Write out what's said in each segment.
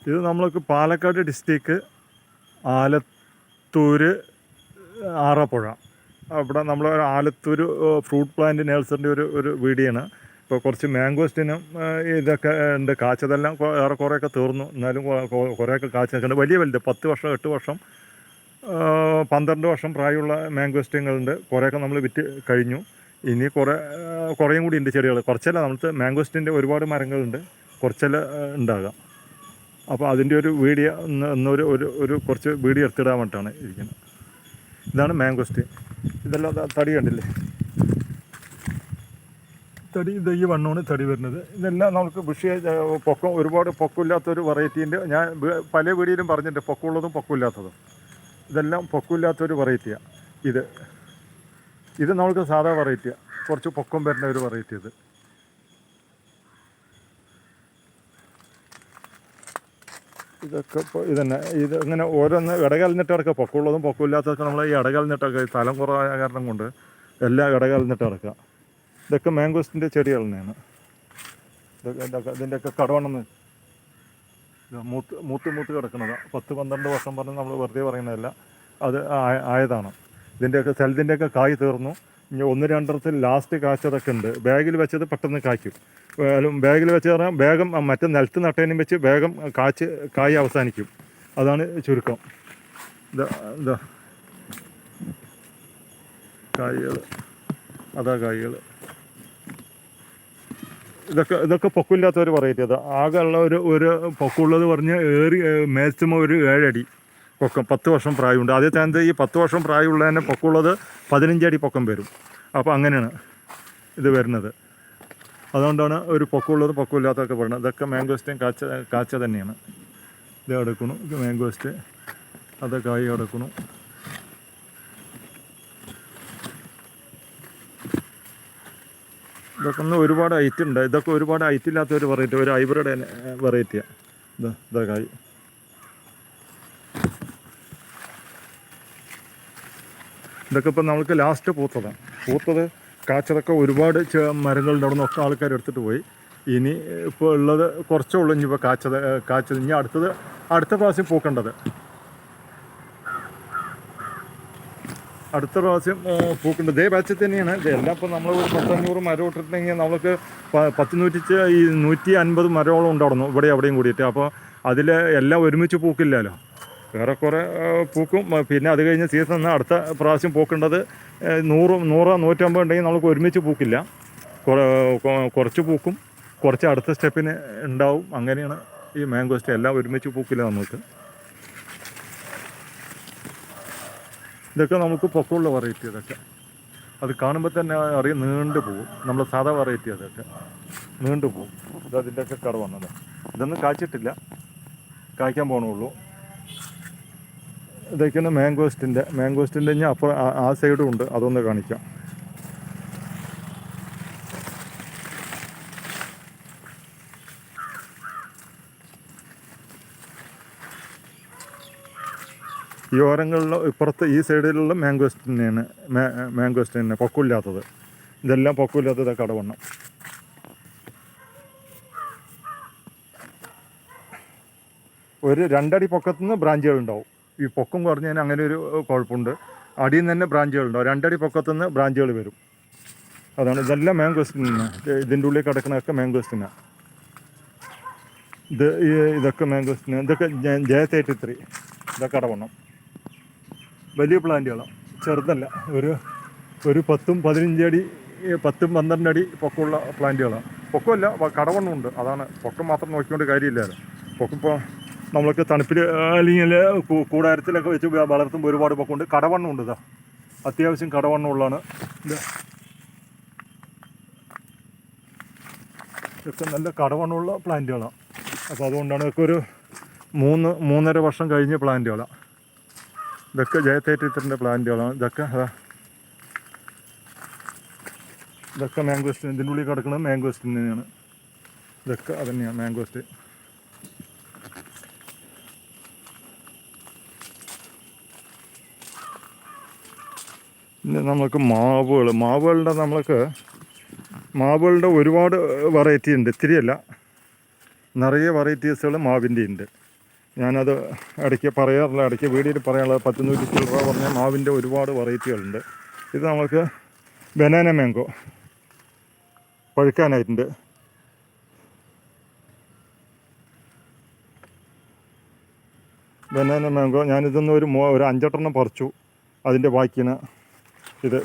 ഇത് നമ്മൾക്ക് പാലക്കാട് ഡിസ്ട്രിക്ട് ആലത്തൂർ ആറാപ്പുഴ അവിടെ നമ്മൾ ആലത്തൂർ ഫ്രൂട്ട് പ്ലാന്റ് നേഴ്സറിൻ്റെ ഒരു വീഡിയോയാണ്. ഇപ്പോൾ കുറച്ച് മാംഗോസ്റ്റിനും ഇതൊക്കെ ഉണ്ട്. കാച്ചതെല്ലാം ഏറെക്കുറെയൊക്കെ തീർന്നു. എന്നാലും കുറേയൊക്കെ കാച്ച നിൽക്കുന്നുണ്ട്. വലിയ വലുത് 10 വർഷം 8 വർഷം 12 വർഷം പ്രായമുള്ള മാംഗോസ്റ്റിനുകളുണ്ട്. കുറേയൊക്കെ നമ്മൾ വിറ്റ് കഴിഞ്ഞു. ഇനി കുറേയും കൂടി ഉണ്ട് ചെടികൾ. കുറച്ചല്ല, നമുക്ക് മാംഗോസ്റ്റിൻ്റെ ഒരുപാട് മരങ്ങളുണ്ട്. കുറച്ചെല്ലാം ഉണ്ടാകാം. അപ്പോൾ അതിൻ്റെ ഒരു വീഡിയോ ഒരു കുറച്ച് വീഡിയോ എടുത്തിടാൻ വേണ്ടിയിട്ടാണ് ഇരിക്കുന്നത്. ഇതാണ് മാംഗോസ്റ്റ്. ഇതെല്ലാം തടി കണ്ടില്ലേ, തടി ഇത് ഈ വണ്ണമാണ് തടി വരുന്നത്. ഇതെല്ലാം നമുക്ക് ഒരുപാട് പൊക്കമില്ലാത്തൊരു വെറൈറ്റീൻ്റെ. ഞാൻ പല വീഡിയോയിലും പറഞ്ഞിട്ടുണ്ട് പൊക്കമുള്ളതും പൊക്കമില്ലാത്തതും. ഇതെല്ലാം പൊക്കമില്ലാത്തൊരു വെറൈറ്റിയാണ്. ഇത് നമുക്ക് സാധാ വെറൈറ്റിയാണ്. കുറച്ച് പൊക്കം വരുന്ന ഒരു വെറൈറ്റി. ഇതൊക്കെ ഇപ്പോൾ ഇതന്നെ. ഇത് ഇങ്ങനെ ഓരോന്ന് ഇടകലഞ്ഞിട്ട് കിടക്കുക. പൊക്കമുള്ളതും പൊക്കമില്ലാത്തതൊക്കെ നമ്മൾ ഈ ഇടകലഞ്ഞിട്ടൊക്കെ സ്ഥലം കുറവായ കാരണം കൊണ്ട് എല്ലാം ഇടകലഞ്ഞിട്ട് കിടക്കുക. ഇതൊക്കെ മാംഗോസ്റ്റിൻ്റെ ചെടികൾ തന്നെയാണ്. ഇതിൻ്റെയൊക്കെ കടവണ്ണെന്ന് മൂത്ത് കിടക്കുന്നതാണ്. 10-12 വർഷം പറഞ്ഞ് നമ്മൾ വെറുതെ പറയുന്നതല്ല, അത് ആയതാണ്. ഇതിൻ്റെയൊക്കെ കായ് തീർന്നു. ഇനി 1-2 ലാസ്റ്റ് കാച്ചതൊക്കെ ഉണ്ട്. ബാഗിൽ വെച്ചത് പെട്ടെന്ന് കായ്ക്കും. ബാഗിൽ വെച്ച് പറഞ്ഞാൽ വേഗം മറ്റേ നിലത്ത് നട്ടതിനും വെച്ച് വേഗം കായ് അവസാനിക്കും. അതാണ് ചുരുക്കം. ഇതാ കായ്കൾ, കായ്കൾ. ഇതൊക്കെ പൊക്കമില്ലാത്തൊരു വെറൈറ്റി. ആകെ ഉള്ള ഒരു പൊക്കമുള്ളത് പറഞ്ഞ് മാക്സിമം ഒരു 7 അടി പൊക്കം. 10 വർഷം പ്രായമുണ്ട്. അതേ സ്ഥാനത്ത് ഈ 10 വർഷം പ്രായമുള്ള തന്നെ പൊക്കമുള്ളത് 15 അടി പൊക്കം വരും. അപ്പോൾ അങ്ങനെയാണ് ഇത് വരുന്നത്. അതുകൊണ്ടാണ് ഒരു പൊക്കമുള്ളത് പൊക്കമില്ലാത്തതൊക്കെ പറയുന്നത്. ഇതൊക്കെ മാംഗോസ്റ്റും കാച്ച തന്നെയാണ്. ഇത് കിടക്കുന്നു, ഇത് മാംഗോസ്റ്റ്. അത് കായ് കിടക്കുന്നു. ഇതൊക്കെ ഒന്ന് ഒരുപാട് ഐറ്റ് ഉണ്ട്. ഇതൊക്കെ ഒരുപാട് ഐറ്റ് ഇല്ലാത്തൊരു വെറൈറ്റി, ഒരു ഹൈബ്രിഡ് വെറൈറ്റിയാണ്. ഇതാ കായ്. ഇതൊക്കെ ഇപ്പം നമുക്ക് ലാസ്റ്റ് പൂത്തത് കാച്ചതൊക്കെ ഒരുപാട് മരങ്ങളുടെ അവിടെ നിന്നൊക്കെ ആൾക്കാർ എടുത്തിട്ട് പോയി. ഇനി ഇപ്പോൾ ഉള്ളത് കുറച്ചേ ഉള്ളൂ. ഇനിയിപ്പോൾ കാച്ചത് ഇനി അടുത്ത പ്രാവശ്യം പൂക്കേണ്ടത്. അടുത്ത പ്രാവശ്യം പൂക്കേണ്ടത് ഇതേ ബാച്ചിൽ തന്നെയാണ്. ഇതെല്ലാം ഇപ്പോൾ നമ്മൾ ഒരു 10-500 മരം ഇട്ടിട്ടുണ്ടെങ്കിൽ നമുക്ക് 150 മരമോളം ഉണ്ടായിരുന്നു ഇവിടെ എവിടെയും കൂടിയിട്ട്. അപ്പോൾ അതിൽ എല്ലാം ഒരുമിച്ച് പൂക്കില്ലല്ലോ, ഏറെക്കുറെ പൂക്കും. പിന്നെ അത് കഴിഞ്ഞ് സീസൺ അടുത്ത പ്രാവശ്യം പൂക്കേണ്ടത് 100-150 ഉണ്ടെങ്കിൽ നമുക്ക് ഒരുമിച്ച് പൂക്കില്ല. കുറച്ച് പൂക്കും, കുറച്ച് അടുത്ത സ്റ്റെപ്പിന് ഉണ്ടാവും. അങ്ങനെയാണ് ഈ മാംഗോസ്റ്റ്. എല്ലാം ഒരുമിച്ച് പൂക്കില്ല നമുക്ക്. ഇതൊക്കെ നമുക്ക് പൊക്കമുള്ള വെറൈറ്റി. ഇതൊക്കെ അത് കാണുമ്പോൾ തന്നെ അറിയാം, നീണ്ടു പോകും. നമ്മൾ സാധാ വെറൈറ്റി അതൊക്കെ നീണ്ടു പോകും. അതിൻ്റെയൊക്കെ കടവന്നത്. ഇതൊന്നും കായ്ച്ചിട്ടില്ല, കായ്ക്കാൻ പോകണുള്ളൂ. ഇതൊക്കെയാണ് മാംഗോസ്റ്റിൻ്റെ ഇനി അപ്പോൾ ആ സൈഡും ഉണ്ട്. അതൊന്ന് കാണിക്കാം. ഈ ഓരങ്ങളിലുള്ള ഇപ്പുറത്ത് ഈ സൈഡിലുള്ള മാംഗോസ്റ്റ് തന്നെ പൊക്കമില്ലാത്തത്. ഇതെല്ലാം പൊക്കമില്ലാത്തത് കടവണ്ണം. ഒരു 2 അടി പൊക്കത്തുനിന്ന് ബ്രാഞ്ചുകളുണ്ടാവും. ഈ പൊക്കം കുറഞ്ഞ് കഴിഞ്ഞാൽ അങ്ങനെ ഒരു കുഴപ്പമുണ്ട്. അടിയിൽ നിന്ന് തന്നെ ബ്രാഞ്ചുകളുണ്ടാവും. 2 അടി പൊക്കത്തുനിന്ന് ബ്രാഞ്ചുകൾ വരും. അതാണ്. ഇതെല്ലാം മാംഗോസ്റ്റിനാണ്. ഇതിൻ്റെ ഉള്ളിൽ കിടക്കുന്നതൊക്കെ മാംഗോസ്റ്റിനാണ്. ഇതൊക്കെ മാംഗോസ്റ്റിനാണ്. ഇതൊക്കെ J33. ഇതൊക്കെ കടവണ്ണം വലിയ പ്ലാന്റുകളാണ്, ചെറുതല്ല. ഒരു 10-15 അടി 10-12 അടി പൊക്കമുള്ള പ്ലാന്റുകളാണ്. പൊക്കമല്ല, കടവണ്ണമുണ്ട്. അതാണ്. പൊക്കം മാത്രം നോക്കിക്കൊണ്ട് കാര്യമില്ലാതെ. പൊക്കിപ്പോൾ നമ്മൾക്ക് തണുപ്പിൽ അല്ലെങ്കിൽ കൂടാരത്തിലൊക്കെ വെച്ച് വളർത്തുമ്പോൾ ഒരുപാട് പൊക്കമുണ്ട്. കടവണ്ണമുണ്ട്. അത്യാവശ്യം കടവണ്ണമുള്ളതാണ്. ഇതൊക്കെ നല്ല കടവണ്ണമുള്ള പ്ലാന്റുകളാണ്. അപ്പോൾ അതുകൊണ്ടാണ് ഇതൊക്കെ ഒരു 3-3.5 വർഷം കഴിഞ്ഞ പ്ലാന്റുകളാണ്. ഇതൊക്കെ J33 പ്ലാന്റുകളാണ്. ഇതൊക്കെ മാംഗോസ്റ്റിൻ. ഇതിൻ്റെ ഉള്ളിൽ കിടക്കുന്നത് മാംഗോസ്റ്റിൻ തന്നെയാണ്. ഇതൊക്കെ അതന്നെയാണ് മാംഗോസ്റ്റ്. പിന്നെ നമുക്ക് മാവുകളുടെ ഒരുപാട് വെറൈറ്റി ഉണ്ട്. ഇത്തിരിയല്ല, നിറയെ വെറൈറ്റീസുകൾ മാവിൻ്റെ ഉണ്ട്. ഞാനത് ഇടയ്ക്ക് പറയാറില്ല, ഇടയ്ക്ക് വീഡിയോയിൽ പറയാനുള്ളത് 10-100 രൂപ പറഞ്ഞാൽ മാവിൻ്റെ ഒരുപാട് വെറൈറ്റികളുണ്ട്. ഇത് നമുക്ക് ബനാന മാംഗോ പഴുക്കാനായിട്ടുണ്ട്. ബനാന മാംഗോ ഞാനിതൊന്ന് ഒരു 5-8 പറിച്ചു. അതിൻ്റെ ബാക്കിയാണ് ഇത്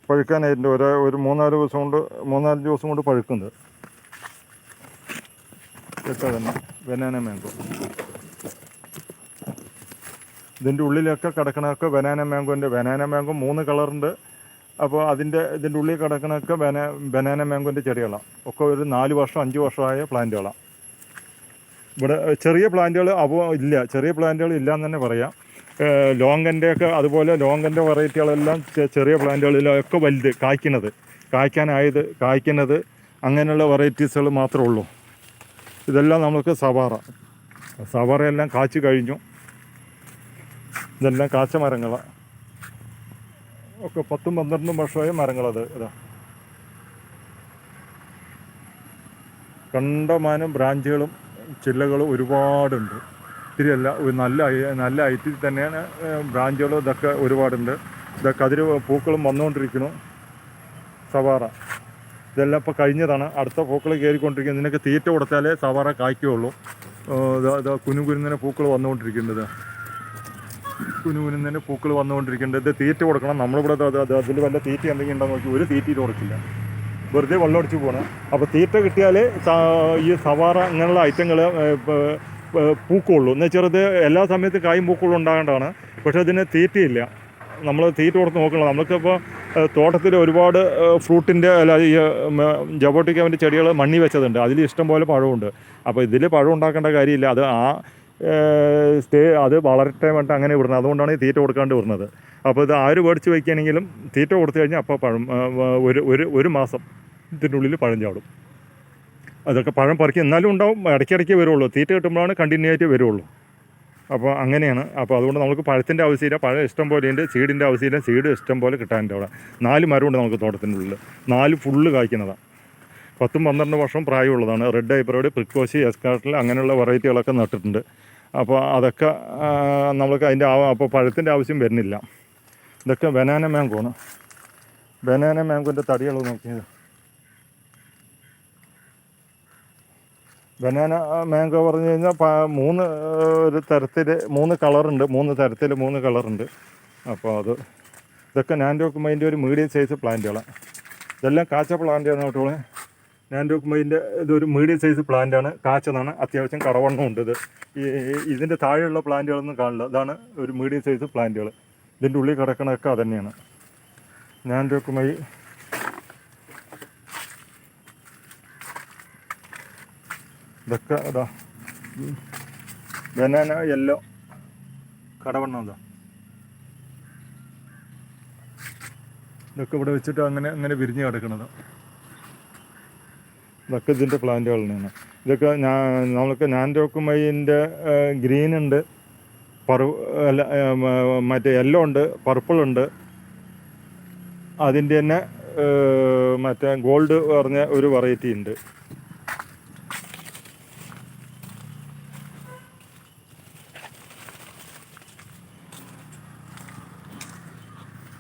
പഴുക്കാനായിട്ടുണ്ട്. ഒരു 3-4 ദിവസം കൊണ്ട് പഴുക്കുന്നത്. ഇതൊക്കെ തന്നെ ബനാന മാംഗോ. ഇതിൻ്റെ ഉള്ളിലൊക്കെ കിടക്കണതൊക്കെ ബനാന മാംഗോൻ്റെ. ബനാന മാംഗോ 3 കളറുണ്ട്. അപ്പോൾ ഇതിൻ്റെ ഉള്ളിൽ കിടക്കണതൊക്കെ ബനാന മാംഗോൻ്റെ ചെടികളാണ്. ഒക്കെ ഒരു 4 വർഷം 5 വർഷമായ പ്ലാന്റുകളാണ്. ഇവിടെ ചെറിയ പ്ലാന്റുകൾ ഇല്ല, ചെറിയ പ്ലാന്റുകൾ ഇല്ല എന്ന് തന്നെ പറയാം. ലോങ്കൻ്റെയൊക്കെ അതുപോലെ ലോങ്കൻ്റെ വെറൈറ്റികളെല്ലാം ചെറിയ പ്ലാന്റുകളിലൊക്കെ വലുത് കായ്ക്കുന്നത് അങ്ങനെയുള്ള വെറൈറ്റീസുകൾ മാത്രമേ ഉള്ളൂ. ഇതെല്ലാം നമുക്ക് സവാറയെല്ലാം കാച്ചു കഴിഞ്ഞു. ഇതെല്ലാം കാച്ച മരങ്ങളാണ്. ഒക്കെ 10-12 വർഷമായ മരങ്ങളത്. ഇതാ കണ്ടമാനം ബ്രാഞ്ചുകളും ചില്ലകളും ഒരുപാടുണ്ട്. ഇത്തിരിയല്ല, നല്ല ഐറ്റിൽ തന്നെയാണ് ബ്രാഞ്ചുകളും ഇതൊക്കെ ഒരുപാടുണ്ട്. ഇതൊക്കെ പൂക്കളും വന്നുകൊണ്ടിരിക്കുന്നു. സവാറ ഇതെല്ലാം ഇപ്പോൾ കഴിഞ്ഞതാണ്. അടുത്ത പൂക്കൾ കയറിക്കൊണ്ടിരിക്കുന്നത്. ഇതിനൊക്കെ തീറ്റ കൊടുത്താലേ സവാറ കായ്ക്കുകയുള്ളൂ. കുനുകുരുന്നതിന് പൂക്കൾ വന്നുകൊണ്ടിരിക്കുന്നത്. കുനുകുരുന്നതിന് പൂക്കൾ വന്നുകൊണ്ടിരിക്കേണ്ടത്. ഇത് തീറ്റ കൊടുക്കണം. നമ്മളിവിടെ അതിൽ വല്ല തീറ്റ എന്തെങ്കിലും ഉണ്ടോ നോക്കി ഒരു തീറ്റയും കൊടുക്കില്ല, വെറുതെ വെള്ളം അടിച്ച് പോകണം. അപ്പോൾ തീറ്റ കിട്ടിയാലേ ഈ സവാറ ഇങ്ങനെയുള്ള ഐറ്റങ്ങൾ പൂക്കുള്ളൂ. എന്ന് വെച്ചാൽ ഇത് എല്ലാ സമയത്തും കായും പൂക്കളും ഉണ്ടാകേണ്ടതാണ്. പക്ഷേ അതിന് തീറ്റയില്ല. നമ്മൾ തീറ്റ കൊടുത്ത് നോക്കണം. നമുക്കിപ്പോൾ തോട്ടത്തിൽ ഒരുപാട് ഫ്രൂട്ടിൻ്റെ ഈ ജബോട്ടിക്കാവിൻ്റെ ചെടികൾ മണ്ണി വെച്ചതുണ്ട്. അതിൽ ഇഷ്ടം പോലെ പഴമുണ്ട്. അപ്പോൾ ഇതിൽ പഴം ഉണ്ടാക്കേണ്ട കാര്യമില്ല. അത് വളരട്ടെ വേണ്ട അങ്ങനെ വിടുന്നത്. അതുകൊണ്ടാണ് ഈ തീറ്റ കൊടുക്കാണ്ട് വിടുന്നത്. അപ്പോൾ ഇത് ആര് മേടിച്ച് വയ്ക്കുകയാണെങ്കിലും തീറ്റ കൊടുത്തു കഴിഞ്ഞാൽ അപ്പോൾ പഴം ഒരു മാസം ഇതിൻ്റെ ഉള്ളിൽ പഴം ചാടും. അതൊക്കെ പഴം പറിക്കും. എന്നാലും ഉണ്ടാവും, ഇടയ്ക്കിടയ്ക്ക് വരുള്ളൂ. തീറ്റ കിട്ടുമ്പോഴാണ് കണ്ടിന്യൂ ആയിട്ട് വരുള്ളൂ. അപ്പോൾ അങ്ങനെയാണ്. അപ്പോൾ അതുകൊണ്ട് നമുക്ക് പഴത്തിൻ്റെ ആവശ്യമില്ല. പഴം ഇഷ്ടം പോലെയുണ്ട്. സീഡിൻ്റെ ആവശ്യമില്ല. സീഡ് ഇഷ്ടം പോലെ കിട്ടാനുണ്ട്. അവിടെ 4 മരമുണ്ട് നമുക്ക് തോട്ടത്തിൻ്റെ ഉള്ളിൽ. 4 ഫുള്ള് കായ്ക്കുന്നതാണ്. 10-12 വർഷം പ്രായമുള്ളതാണ്. റെഡ് ഹൈബ്രിഡ്, പ്രിക്കോസി, എസ്കാർട്ടിൽ അങ്ങനെയുള്ള വെറൈറ്റികളൊക്കെ നട്ടിട്ടുണ്ട്. അപ്പോൾ അതൊക്കെ നമുക്ക് അപ്പോൾ പഴത്തിൻ്റെ ആവശ്യം വരുന്നില്ല. ഇതൊക്കെ ബനാന മാംഗോണ്. ബനാന മാംഗോൻ്റെ തടികൾ നോക്കിയത്. ബനാന മാംഗോ പറഞ്ഞു കഴിഞ്ഞാൽ 3 കളറുണ്ട്. 3 കളറുണ്ട്. അപ്പോൾ ഇതൊക്കെ നാൻഡോക്കുമൈൻ്റെ ഒരു മീഡിയം സൈസ് പ്ലാന്റുകളാണ്. ഇതെല്ലാം കാച്ച പ്ലാന്റാണ് കേട്ടോളെ. നാൻഡോക്കുമൈൻ്റെ ഇതൊരു മീഡിയം സൈസ് പ്ലാന്റാണ്. കാച്ചതാണ്. അത്യാവശ്യം കടവണ്ണമുണ്ട്. ഇതിൻ്റെ താഴെയുള്ള പ്ലാന്റുകളൊന്നും കാണില്ല. ഇതാണ് ഒരു മീഡിയം സൈസ് പ്ലാന്റുകൾ. ഇതിൻ്റെ ഉള്ളിൽ കിടക്കണതൊക്കെ അതുതന്നെയാണ്. നാൻഡോക്കുമൈ ഇതൊക്കെ ബനാന യെല്ലോ കടവണ്ണം ഇതൊക്കെ ഇവിടെ വെച്ചിട്ട് അങ്ങനെ വിരിഞ്ഞ് കിടക്കുന്നത്. ഇതൊക്കെ ഇതിൻ്റെ പ്ലാന്റുകൾ തന്നെയാണ്. ഇതൊക്കെ നമുക്ക് നാൻഡോക്കുമൈൻ്റെ ഗ്രീൻ ഉണ്ട്, മറ്റേ യെല്ലോ ഉണ്ട്, പർപ്പിളുണ്ട്. അതിൻ്റെ തന്നെ മറ്റേ ഗോൾഡ് പറഞ്ഞ ഒരു വെറൈറ്റി ഉണ്ട്.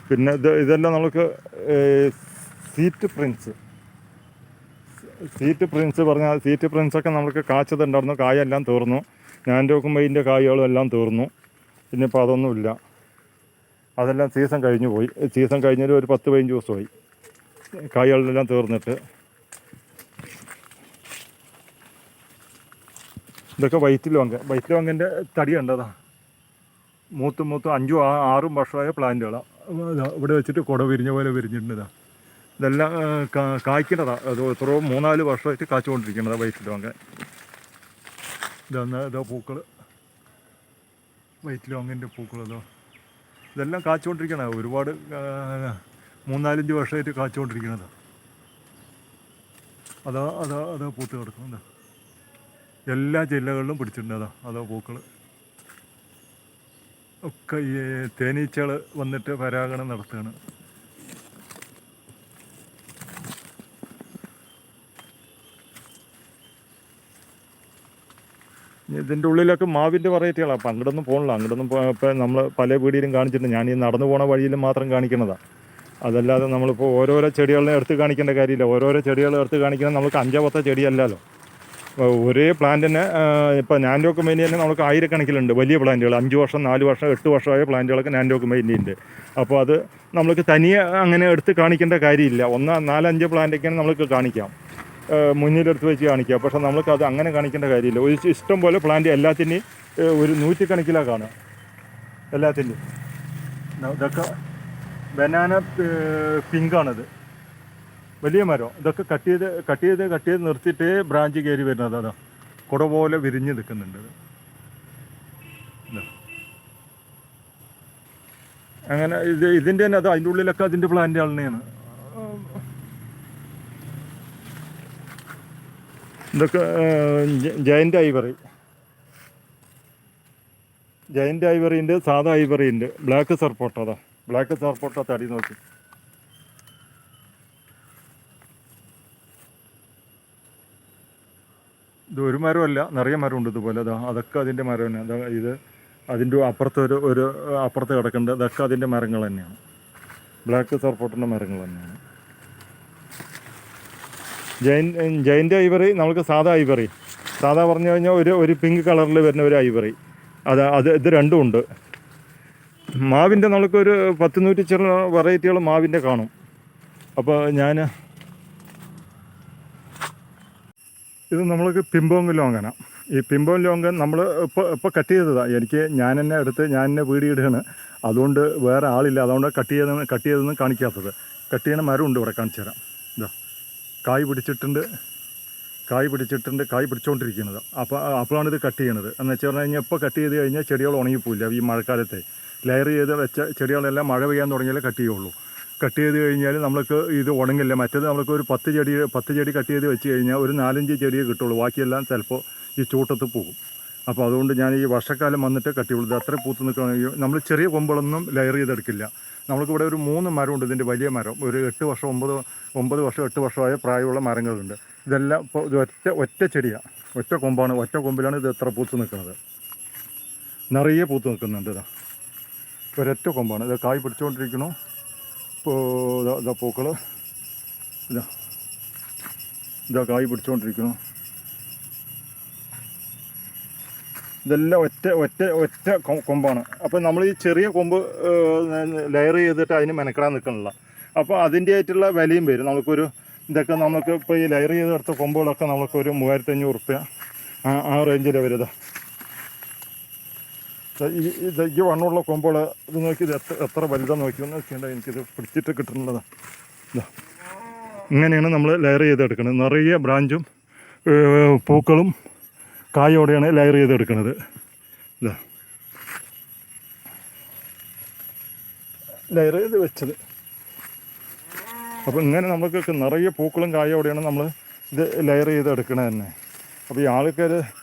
പിന്നെ ഇതെല്ലാം നമുക്ക് സീറ്റ് പ്രിൻസ് പറഞ്ഞാൽ സീറ്റ് പ്രിൻസൊക്കെ നമുക്ക് കാച്ചതുണ്ടായിരുന്നു. കായെല്ലാം തീർന്നു. നാൻഡോക്കുമൈൻ്റെ കായകളും എല്ലാം തീർന്നു. ഇനിയിപ്പോൾ അതൊന്നുമില്ല. അതെല്ലാം സീസൺ കഴിഞ്ഞു പോയി. സീസൺ കഴിഞ്ഞൊരു 10-15 ദിവസമായി കായകളെല്ലാം തീർന്നിട്ട്. ഇതൊക്കെ വൈറ്റ് ലോങ്ങിൻ്റെ തടി കണ്ടതാ. മൂത്ത് 5-6 വർഷമായ പ്ലാന്റുകളാണ്. ഇവിടെ വെച്ചിട്ട് കുട വിരിഞ്ഞ പോലെ വിരിഞ്ഞിട്ടുണ്ട്. ഇതെല്ലാം കായ്ക്കേണ്ടതാണ്. അത് എത്രയോ 3-4 വർഷമായിട്ട് കാച്ചുകൊണ്ടിരിക്കുന്നതാണ് വൈറ്റ് ലോങ്ങ്. ഇതാ പൂക്കൾ, വൈറ്റ് ലോങ്ങിൻ്റെ പൂക്കൾ. ഇതെല്ലാം കാച്ചുകൊണ്ടിരിക്കണം. ഒരുപാട് 3-4-5 വർഷമായിട്ട് കാച്ചുകൊണ്ടിരിക്കുന്നത്. അതാ പൂത്ത് കിടക്കുന്നത്. എല്ലാ ജില്ലകളിലും പിടിച്ചിട്ടുണ്ട്. അതാ പൂക്കൾ ഒക്കെ ഈ തേനീച്ചകൾ വന്നിട്ട് പരാഗണം നടത്തുകയാണ്. ഇതിൻ്റെ ഉള്ളിലൊക്കെ മാവിൻ്റെ വെറൈറ്റികളാണ്. അപ്പം അങ്ങോട്ടൊന്നും പോകണില്ല. അങ്ങോട്ടൊന്നും ഇപ്പം നമ്മൾ പല വീഡിയോയിലും കാണിച്ചിട്ടുണ്ട്. ഞാൻ ഈ നടന്നു പോണ വഴിയിലും മാത്രം കാണിക്കുന്നതാണ്. അതല്ലാതെ നമ്മളിപ്പോൾ ഓരോരോ ചെടികളെ എടുത്ത് കാണിക്കേണ്ട കാര്യമില്ല. ഓരോരോ ചെടികൾ എടുത്ത് കാണിക്കുന്നത് നമുക്ക് 5-10 ചെടിയല്ലല്ലോ. ഒരേ പ്ലാന്റിന് ഇപ്പോൾ നാൻഡോക്ക് മെയിനി തന്നെ നമുക്ക് ആയിരക്കണക്കിലുണ്ട് വലിയ പ്ലാന്റുകൾ. 5 വർഷം 4 വർഷം 8 വർഷമായ പ്ലാന്റുകളൊക്കെ നാൻഡോക്ക് മെയിനി ഉണ്ട്. അപ്പോൾ അത് നമ്മൾക്ക് തനിയെ അങ്ങനെ എടുത്ത് കാണിക്കേണ്ട കാര്യമില്ല. 4-5 പ്ലാന്റൊക്കെയാണ് നമ്മൾക്ക് കാണിക്കാം, മുന്നിലെടുത്ത് വെച്ച് കാണിക്കാം. പക്ഷേ നമ്മൾക്ക് അത് അങ്ങനെ കാണിക്കേണ്ട കാര്യമില്ല. ഒരു ഇഷ്ടം പോലെ പ്ലാന്റ് എല്ലാത്തിൻ്റെയും ഒരു 100 കണക്കിലാണ് കാണുക. എല്ലാത്തിൻ്റെയും ഇതൊക്കെ ബനാന പിങ്കാണിത്, വലിയ മരം. ഇതൊക്കെ കട്ട് ചെയ്ത് നിർത്തിയിട്ട് ബ്രാഞ്ച് കയറി വരുന്നത്. അതാ കുട പോലെ വിരിഞ്ഞ് നിൽക്കുന്നുണ്ട്. അങ്ങനെ ഇതിൻ്റെ തന്നെ അത് അതിൻ്റെ ഉള്ളിലൊക്കെ അതിൻ്റെ പ്ലാന്റ് തന്നെയാണ്. ഇതൊക്കെ ജയൻ്റ് ഐവറി ഉണ്ട്, സാധാ ഐവറി ഉണ്ട്, ബ്ലാക്ക് സർപ്പോട്ട. അതാ ബ്ലാക്ക് സർപ്പോട്ട തടി നോക്കി. ഇത് ഒരു മരമല്ല, നിറയെ മരമുണ്ട് ഇതുപോലെ. അതൊക്കെ അതിൻ്റെ മരം തന്നെ. ഇത് അതിൻ്റെ അപ്പുറത്ത് കിടക്കേണ്ടത് ഇതൊക്കെ അതിൻ്റെ മരങ്ങൾ തന്നെയാണ്. ബ്ലാക്ക് സർപ്പോട്ടിൻ്റെ മരങ്ങൾ തന്നെയാണ്. ജയൻ്റ് ഐവറി നമുക്ക് സാധാ ഐവറി. സാധാ പറഞ്ഞു കഴിഞ്ഞാൽ ഒരു പിങ്ക് കളറിൽ വരുന്ന ഒരു ഐവറി. ഇത് രണ്ടും ഉണ്ട്. മാവിൻ്റെ നമുക്കൊരു 10-100 ചില വെറൈറ്റികൾ മാവിൻ്റെ കാണും. അപ്പോൾ ഇത് നമ്മൾക്ക് പിമ്പോങ് ലോങ്കന. ഈ പിമ്പോങ് ലോങ്കൻ നമ്മൾ ഇപ്പോൾ കട്ട് ചെയ്തതാണ്. ഞാൻ തന്നെ വീഡിയോ ഇടുകയാണ്. അതുകൊണ്ട് വേറെ ആളില്ല, അതുകൊണ്ട് കട്ട് ചെയ്തൊന്നും കാണിക്കാത്തത്. കട്ട് ചെയ്യണ മരമുണ്ട്, ഇവിടെ കാണിച്ചു തരാം. ഇതാ കായ് പിടിച്ചിട്ടുണ്ട്, കായ് പിടിച്ചുകൊണ്ടിരിക്കുന്നത്. അപ്പോഴാണ് ഇത് കട്ട് ചെയ്യണത്. എന്ന് വെച്ച് പറഞ്ഞു കഴിഞ്ഞാൽ ഇപ്പോൾ കട്ട് ചെയ്ത് കഴിഞ്ഞാൽ ചെടികൾ ഉണങ്ങിപ്പോയില്ല. ഈ മഴക്കാലത്തെ ലെയർ ചെയ്ത് വെച്ച ചെടികളെല്ലാം മഴ പെയ്യാൻ തുടങ്ങിയാലേ കട്ട് ചെയ്യുള്ളൂ. കട്ട് ചെയ്ത് കഴിഞ്ഞാൽ നമ്മൾക്ക് ഇത് ഉണങ്ങില്ല. മറ്റേത് നമ്മൾക്ക് ഒരു 10 ചെടി കട്ട് ചെയ്ത് വെച്ച് കഴിഞ്ഞാൽ ഒരു 4-5 ചെടിയെ കിട്ടുള്ളൂ. ബാക്കിയെല്ലാം ചിലപ്പോൾ ഈ ചൂട്ടത്ത് പോകും. അപ്പോൾ അതുകൊണ്ട് ഞാൻ ഈ വർഷക്കാലം വന്നിട്ട് കട്ട് ചെയ്യുള്ളൂ. ഇത് അത്ര പൂത്ത് നിൽക്കുകയാണെങ്കിൽ നമ്മൾ ചെറിയ കൊമ്പുകളൊന്നും ലെയർ ചെയ്തെടുക്കില്ല. നമ്മൾക്കിവിടെ ഒരു 3 മരമുണ്ട്. ഇതിൻ്റെ വലിയ മരം ഒരു 8 വർഷം 9 വർഷം 8 വർഷമായ പ്രായമുള്ള മരങ്ങളുണ്ട്. ഇതെല്ലാം ഇപ്പോൾ ഇത് ഒറ്റ ചെടിയാണ്, ഒറ്റ കൊമ്പാണ്. ഒറ്റ കൊമ്പിലാണ് ഇത് എത്ര പൂത്ത് നിൽക്കുന്നത്. നിറയെ പൂത്ത് നിൽക്കുന്നുണ്ട്. ഒരൊറ്റ കൊമ്പാണ്. ഇത് കായ് പിടിച്ചുകൊണ്ടിരിക്കണു. ഇപ്പോൾ പൂക്കൾ ഇതാ കായ് പിടിച്ചുകൊണ്ടിരിക്കുന്നു. ഇതെല്ലാം ഒറ്റ കൊമ്പാണ്. അപ്പോൾ നമ്മൾ ഈ ചെറിയ കൊമ്പ് ലെയർ ചെയ്തിട്ട് അതിന് മെനക്കെടാൻ നിൽക്കണില്ല. അപ്പോൾ അതിൻ്റെ ആയിട്ടുള്ള വിലയും വരും. ഇതൊക്കെ നമുക്ക് ഇപ്പോൾ ഈ ലെയർ ചെയ്തെടുത്ത കൊമ്പുകളൊക്കെ നമുക്കൊരു 3500 റുപ്യ ആ റേഞ്ചിലാണ് വരുന്നത്. ഈ വണ്ണമുള്ള കൊമ്പുകൾ ഇത് നോക്കി, ഇത് എത്ര വലുതാന്ന് നോക്കിയെന്ന് വെച്ചിട്ടുണ്ടെങ്കിൽ എനിക്കിത് പിടിച്ചിട്ട് കിട്ടുന്നതാണ്. ഇങ്ങനെയാണ് നമ്മൾ ലെയർ ചെയ്തെടുക്കുന്നത്. നിറയെ ബ്രാഞ്ചും പൂക്കളും കായോടെയാണ് ലെയർ ചെയ്തെടുക്കുന്നത്. ലെയർ ചെയ്ത് വെച്ചത്. അപ്പോൾ ഇങ്ങനെ നമുക്ക് നിറയെ പൂക്കളും കായോടെയാണ് നമ്മൾ ഇത് ലെയർ ചെയ്തെടുക്കണത് തന്നെ. അപ്പോൾ ഈ ആൾക്കാർ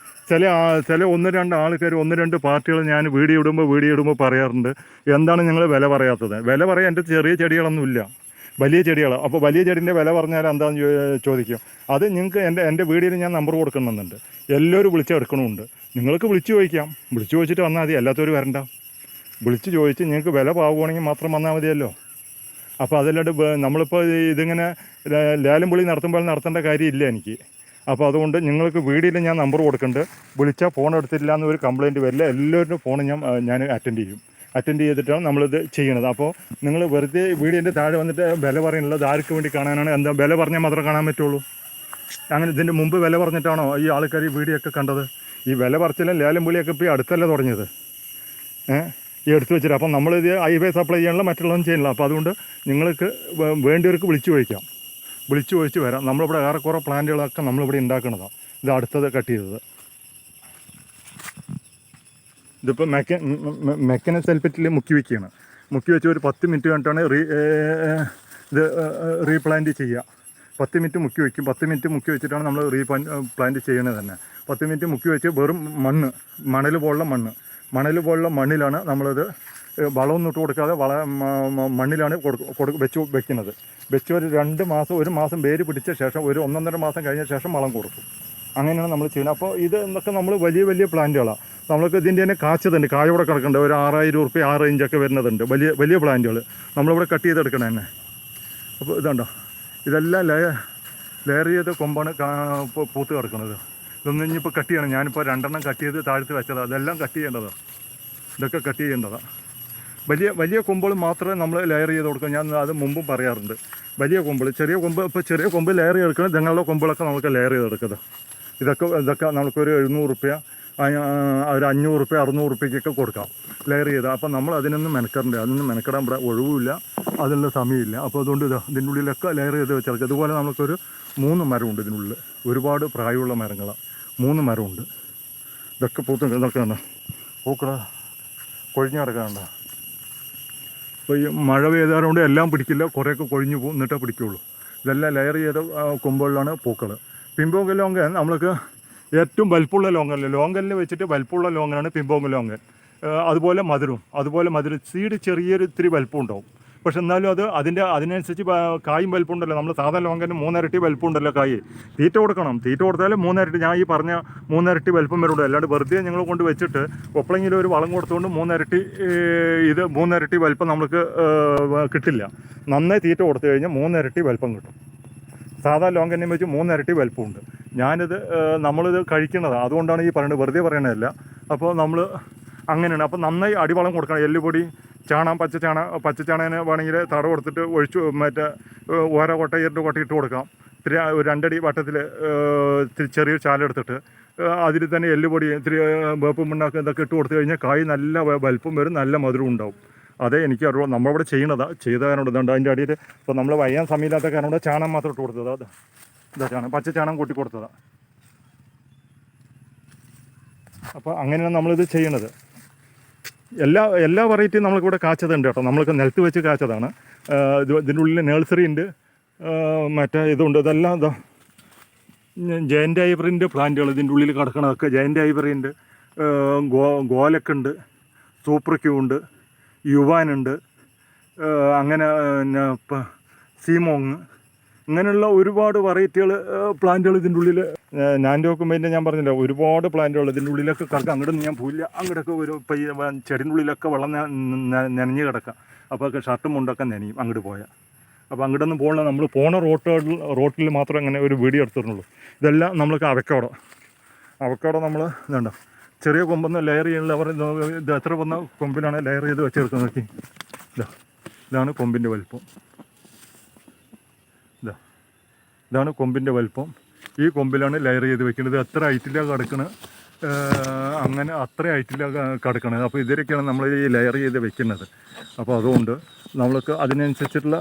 ചില 1-2 ആൾക്കാർ 1-2 പാർട്ടികൾ ഞാൻ വീഡിയോ ഇടുമ്പോൾ പറയാറുണ്ട്, എന്താണ് നിങ്ങൾ വില പറയാത്തത്? വില പറയാൻ എൻ്റെ ചെറിയ ചെടികളൊന്നുമില്ല, വലിയ ചെടികളാണ്. അപ്പോൾ വലിയ ചെടീൻ്റെ വില പറഞ്ഞാൽ എന്താണെന്ന് ചോദിക്കും. അത് നിങ്ങൾക്ക് എൻ്റെ വീഡിയോയിൽ ഞാൻ നമ്പർ കൊടുക്കണമെന്നുണ്ട്. എല്ലാവരും വിളിച്ചെടുക്കണമുണ്ട്. നിങ്ങൾക്ക് വിളിച്ച് ചോദിക്കാം. വിളിച്ച് ചോദിച്ചിട്ട് വന്നാൽ മതി, അല്ലാത്തവർ വരണ്ട. വിളിച്ച് ചോദിച്ച് നിങ്ങൾക്ക് വില പാവുകയാണെങ്കിൽ മാത്രം വന്നാൽ മതിയല്ലോ. അപ്പോൾ അതല്ലാണ്ട് നമ്മളിപ്പോൾ ഇതിങ്ങനെ ലേലം വിളി നടത്തേണ്ട കാര്യമില്ല എനിക്ക്. അപ്പോൾ അതുകൊണ്ട് നിങ്ങൾക്ക് വീഡിയോയിൽ ഞാൻ നമ്പർ കൊടുക്കുന്നുണ്ട്. വിളിച്ചാൽ ഫോൺ എടുത്തില്ല എന്നൊരു കംപ്ലയിൻറ്റ് വരില്ല. എല്ലാവരുടെയും ഫോൺ ഞാൻ അറ്റൻഡ് ചെയ്തിട്ടാണ് നമ്മളിത് ചെയ്യണത്. അപ്പോൾ നിങ്ങൾ വെറുതെ വീഡിയോൻ്റെ താഴെ വന്നിട്ട് വില പറയുന്നത് ആർക്ക് വേണ്ടി കാണാനാണ്? എന്താ വില പറഞ്ഞാൽ മാത്രമേ കാണാൻ പറ്റുള്ളൂ? അങ്ങനെ ഇതിൻ്റെ മുമ്പ് വില പറഞ്ഞിട്ടാണോ ഈ ആൾക്കാർ ഈ വീഡിയോ ഒക്കെ കണ്ടത്? ഈ വില പറച്ചില്ല ലേലം വിളിയൊക്കെ ഇപ്പോൾ ഈ അടുത്തല്ലേ തുടങ്ങിയത്, ഈ എടുത്തു വെച്ചിട്ട്. അപ്പം നമ്മളിത് ഹൈവേ സപ്ലൈ ചെയ്യാനുള്ള മറ്റുള്ളതും ചെയ്യണില്ല. അപ്പോൾ അതുകൊണ്ട് നിങ്ങൾക്ക് വേണ്ടിയവർക്ക് വിളിച്ചു ചോദിച്ച് വരാം. നമ്മളിവിടെ ഏറെക്കുറെ പ്ലാന്റുകളൊക്കെ നമ്മളിവിടെ ഉണ്ടാക്കുന്നതാണ്. ഇത് അടുത്തത് കട്ട് ചെയ്തത്. ഇതിപ്പോൾ മെക്കന സെൽപ്പറ്റിൽ മുക്കി വയ്ക്കുകയാണ്. മുക്കി വെച്ച് ഒരു 10 മിനിറ്റ് കണ്ടിട്ടാണ് ഇത് റീപ്ലാന്റ് ചെയ്യുക. 10 മിനിറ്റ് മുക്കി വയ്ക്കും. 10 മിനിറ്റ് മുക്കി വെച്ചിട്ടാണ് നമ്മൾ പ്ലാന്റ് ചെയ്യണത് തന്നെ. 10 മിനിറ്റ് മുക്കി വെച്ച് വെറും മണൽ പോലുള്ള മണ്ണിലാണ് നമ്മളിത് വളമൊന്നും ഇട്ട് കൊടുക്കാതെ മണ്ണിലാണ് വെച്ച് വെക്കുന്നത്. വെച്ച് ഒരു 2 മാസം 1 മാസം വേര് പിടിച്ച ശേഷം ഒരു 1-1.5 മാസം കഴിഞ്ഞ ശേഷം വളം കൊടുക്കും. അങ്ങനെയാണ് നമ്മൾ ചെയ്യുന്നത്. അപ്പോൾ ഇത് എന്നൊക്കെ നമ്മൾ വലിയ വലിയ പ്ലാന്റുകളാണ്. നമ്മൾക്ക് ഇതിൻ്റെ തന്നെ കാച്ചതുണ്ട്, കായോടെ കിടക്കുന്നുണ്ട്. ഒരു 6000 റുപ്യ 6 റേഞ്ചൊക്കെ വരുന്നതുണ്ട്, വലിയ വലിയ പ്ലാന്റുകൾ നമ്മളിവിടെ കട്ട് ചെയ്തെടുക്കണം തന്നെ. അപ്പോൾ ഇതുണ്ടോ, ഇതെല്ലാം ലെയർ ചെയ്ത കൊമ്പാണ് പൂത്ത് കിടക്കുന്നത്. ഇതൊന്നും ഇനിയിപ്പോൾ കട്ട് ചെയ്യണം. ഞാനിപ്പോൾ 2 കട്ട് ചെയ്ത് താഴ്ത്തി വെച്ചതാണ്. അതെല്ലാം കട്ട് ചെയ്യേണ്ടതാണ്, ഇതൊക്കെ കട്ട് ചെയ്യേണ്ടതാണ്. വലിയ കൊമ്പുകൾ മാത്രമേ നമ്മൾ ലെയർ ചെയ്ത് കൊടുക്കുക. ഞാൻ അത് മുമ്പും പറയാറുണ്ട്. വലിയ കൊമ്പുകൾ, ചെറിയ കൊമ്പ് ലെയർ ചെയ്തെടുക്കണം. നിങ്ങളുടെ കൊമ്പുകളൊക്കെ നമുക്ക് ലെയർ ചെയ്തെടുക്കുന്നത്. ഇതൊക്കെ നമുക്കൊരു 700 റുപ്യ, ഒരു 500 റുപ്യ 600 റുപ്യക്കൊക്കെ കൊടുക്കാം ലെയർ ചെയ്താൽ. അപ്പോൾ നമ്മൾ അതിനൊന്നും മെനക്കെടണ്ട, അതൊന്നും മെനക്കെടാൻ ഇവിടെ ഒഴിവില്ല, അതിനുള്ള സമയമില്ല. അപ്പോൾ അതുകൊണ്ട് ഇതിൻ്റെ ഉള്ളിലൊക്കെ ലെയർ ചെയ്ത് വെച്ചെടുക്കുക. ഇതുപോലെ നമുക്കൊരു 3 മരമുണ്ട് ഇതിനുള്ളിൽ, ഒരുപാട് പ്രായമുള്ള മരങ്ങളാണ്. 3 മരമുണ്ട്. ഇതൊക്കെ ഇതൊക്കെ കണ്ടോ, പൂക്കള കൊഴിഞ്ഞ് കിടക്കാനുണ്ടോ. അപ്പോൾ ഈ മഴ പെയ്താറുകൊണ്ട് എല്ലാം പിടിക്കില്ല, കുറേയൊക്കെ കൊഴിഞ്ഞു പോകും, എന്നിട്ടേ പിടിക്കുകയുള്ളൂ. ഇതെല്ലാം ലെയർ ചെയ്ത കൊമ്പുകളിലാണ് പൂക്കൾ. പിമ്പോങ്കൽ ലോങ്കൻ നമ്മൾക്ക് ഏറ്റവും വലിപ്പമുള്ള ലോങ്കല്ല, ലോങ്കലിന് വെച്ചിട്ട് വലിപ്പമുള്ള ലോങ്കനാണ് പിമ്പോങ്കൽ ലോങ്കൻ. അതുപോലെ മധുരം സീഡ് ഇത്തിരി വലിപ്പം ഉണ്ടാവും. പക്ഷെ എന്നാലും അതിനനുസരിച്ച് കായും വലിപ്പം ഉണ്ടല്ലോ. നമ്മൾ സാധാരണ ലോങ്കന് 3 ഇരട്ടി വലിപ്പം ഉണ്ടല്ലോ കായ്. തീറ്റ കൊടുത്താലും 3 ഇരട്ടി, ഞാൻ ഈ പറഞ്ഞ 3 ഇരട്ടി വലിപ്പം വരുള്ളൂ. അല്ലാണ്ട് വെറുതെ ഞങ്ങൾ കൊണ്ട് വെച്ചിട്ട് ഒപ്പളെങ്കിലും ഒരു വളം കൊടുത്തുകൊണ്ട് 3 ഇരട്ടി വലിപ്പം നമുക്ക് കിട്ടില്ല. നന്നായി തീറ്റ കൊടുത്തു കഴിഞ്ഞാൽ 3 ഇരട്ടി വലിപ്പം കിട്ടും. സാധാ ലോങ്കന്നെ വെച്ച് 3 ഇരട്ടി വലിപ്പമുണ്ട്. നമ്മളിത് കഴിക്കുന്നതാണ്, അതുകൊണ്ടാണ് ഈ പറയുന്നത്, വെറുതെ പറയണതല്ല. അപ്പോൾ നമ്മൾ അങ്ങനെയാണ്. അപ്പോൾ നന്നായി അടിവളം കൊടുക്കണം. എല്ലുപൊടി, പച്ചച്ചാണകന് വേണമെങ്കിൽ തട കൊടുത്തിട്ട് ഒഴിച്ചു, ഓരോ കൊട്ട 2 കൊട്ട ഇട്ട് കൊടുക്കാം. ഇത്തിരി 2 അടി വട്ടത്തിൽ ചെറിയൊരു ചാലെടുത്തിട്ട് അതിൽ തന്നെ എല്ലുപൊടി, ഇത്തിരി വേപ്പും മണ്ണൊക്കെ ഇതൊക്കെ ഇട്ട് കൊടുത്തു കഴിഞ്ഞാൽ കായ് നല്ല വലിപ്പം വരും, നല്ല മധുരം ഉണ്ടാവും. അതേ എനിക്ക് അറിയുള്ളൂ. നമ്മളിവിടെ ചെയ്ത കാരണം ഇതുണ്ട്. അതിൻ്റെ അടിയിൽ ഇപ്പോൾ നമ്മൾ വയ്യാൻ സമയമില്ലാത്ത കാരണം ഇവിടെ ചാണകം മാത്രം ഇട്ട് കൊടുത്തതാണ്. ഇതാ പച്ച ചാണകം കൂട്ടി കൊടുത്തതാണ്. അപ്പോൾ അങ്ങനെയാണ് നമ്മളിത് ചെയ്യണത്. എല്ലാ വെറൈറ്റിയും നമ്മൾക്കിവിടെ കാച്ചതുണ്ട് കേട്ടോ. നമ്മൾക്ക് നിലത്ത് വെച്ച് കാച്ചതാണ്. ഇതിൻ്റെ ഉള്ളിൽ നഴ്സറി ഉണ്ട്, ഇതുണ്ട്. ഇതെല്ലാം ഇതാ ജയൻ്റ് ഐവറിൻ്റെ പ്ലാന്റുകൾ ഇതിൻ്റെ ഉള്ളിൽ കിടക്കണതൊക്കെ. ജയൻ്റ് ഐവറി ഉണ്ട്, ഗോലക്കുണ്ട്, സൂപ്പർ ക്യൂ ഉണ്ട്, യുവാനുണ്ട്, അങ്ങനെ സീമോങ്, ഇങ്ങനെയുള്ള ഒരുപാട് വെറൈറ്റികൾ പ്ലാന്റുകൾ ഇതിൻ്റെ ഉള്ളിൽ. നാൻഡോക്കുമ്പതിൻ്റെ ഞാൻ പറഞ്ഞില്ല, ഒരുപാട് പ്ലാന്റുകൾ ഇതിൻ്റെ ഉള്ളിലൊക്കെ കിടക്കാം. അങ്ങോട്ടൊന്നും ഞാൻ പോയില്ല, അങ്ങോട്ടൊക്കെ ഒരു ചെടിൻ്റെ ഉള്ളിലൊക്കെ വെള്ളം നനഞ്ഞ് കിടക്കാം. അപ്പോൾ ഷർട്ടും മുണ്ടൊക്കെ നനയും അങ്ങോട്ട് പോയാൽ. അപ്പോൾ അങ്ങോട്ടൊന്നും പോകണം. നമ്മൾ പോണ റോട്ടിൽ മാത്രം അങ്ങനെ ഒരു വീഡിയോ എടുത്തിരുന്നുള്ളൂ. ഇതെല്ലാം നമ്മൾക്ക് അവക്കാടോ നമ്മൾ ഇതുണ്ടോ, ചെറിയ കൊമ്പൊന്നും ലെയർ ചെയ്യുന്നില്ല. അവർ ഇത് എത്ര വന്ന കൊമ്പിലാണ് ലെയർ ചെയ്ത് വെച്ചെടുക്കുന്നത് നോക്കി. ഇതാണ് കൊമ്പിൻ്റെ വലിപ്പം. ഇതാണ് കൊമ്പിൻ്റെ വലിപ്പം. ഈ കൊമ്പിലാണ് ലെയർ ചെയ്ത് വെക്കുന്നത്. എത്ര ഹൈറ്റിലാണ് കിടക്കുന്നത്, അങ്ങനെ അത്ര ഹൈറ്റിലാണ് കിടക്കുന്നത്. അപ്പോൾ ഇതിലൊക്കെയാണ് നമ്മൾ ഈ ലെയർ ചെയ്ത് വെക്കുന്നത്. അപ്പോൾ അതുകൊണ്ട് നമ്മൾക്ക് അതിനനുസരിച്ചിട്ടുള്ള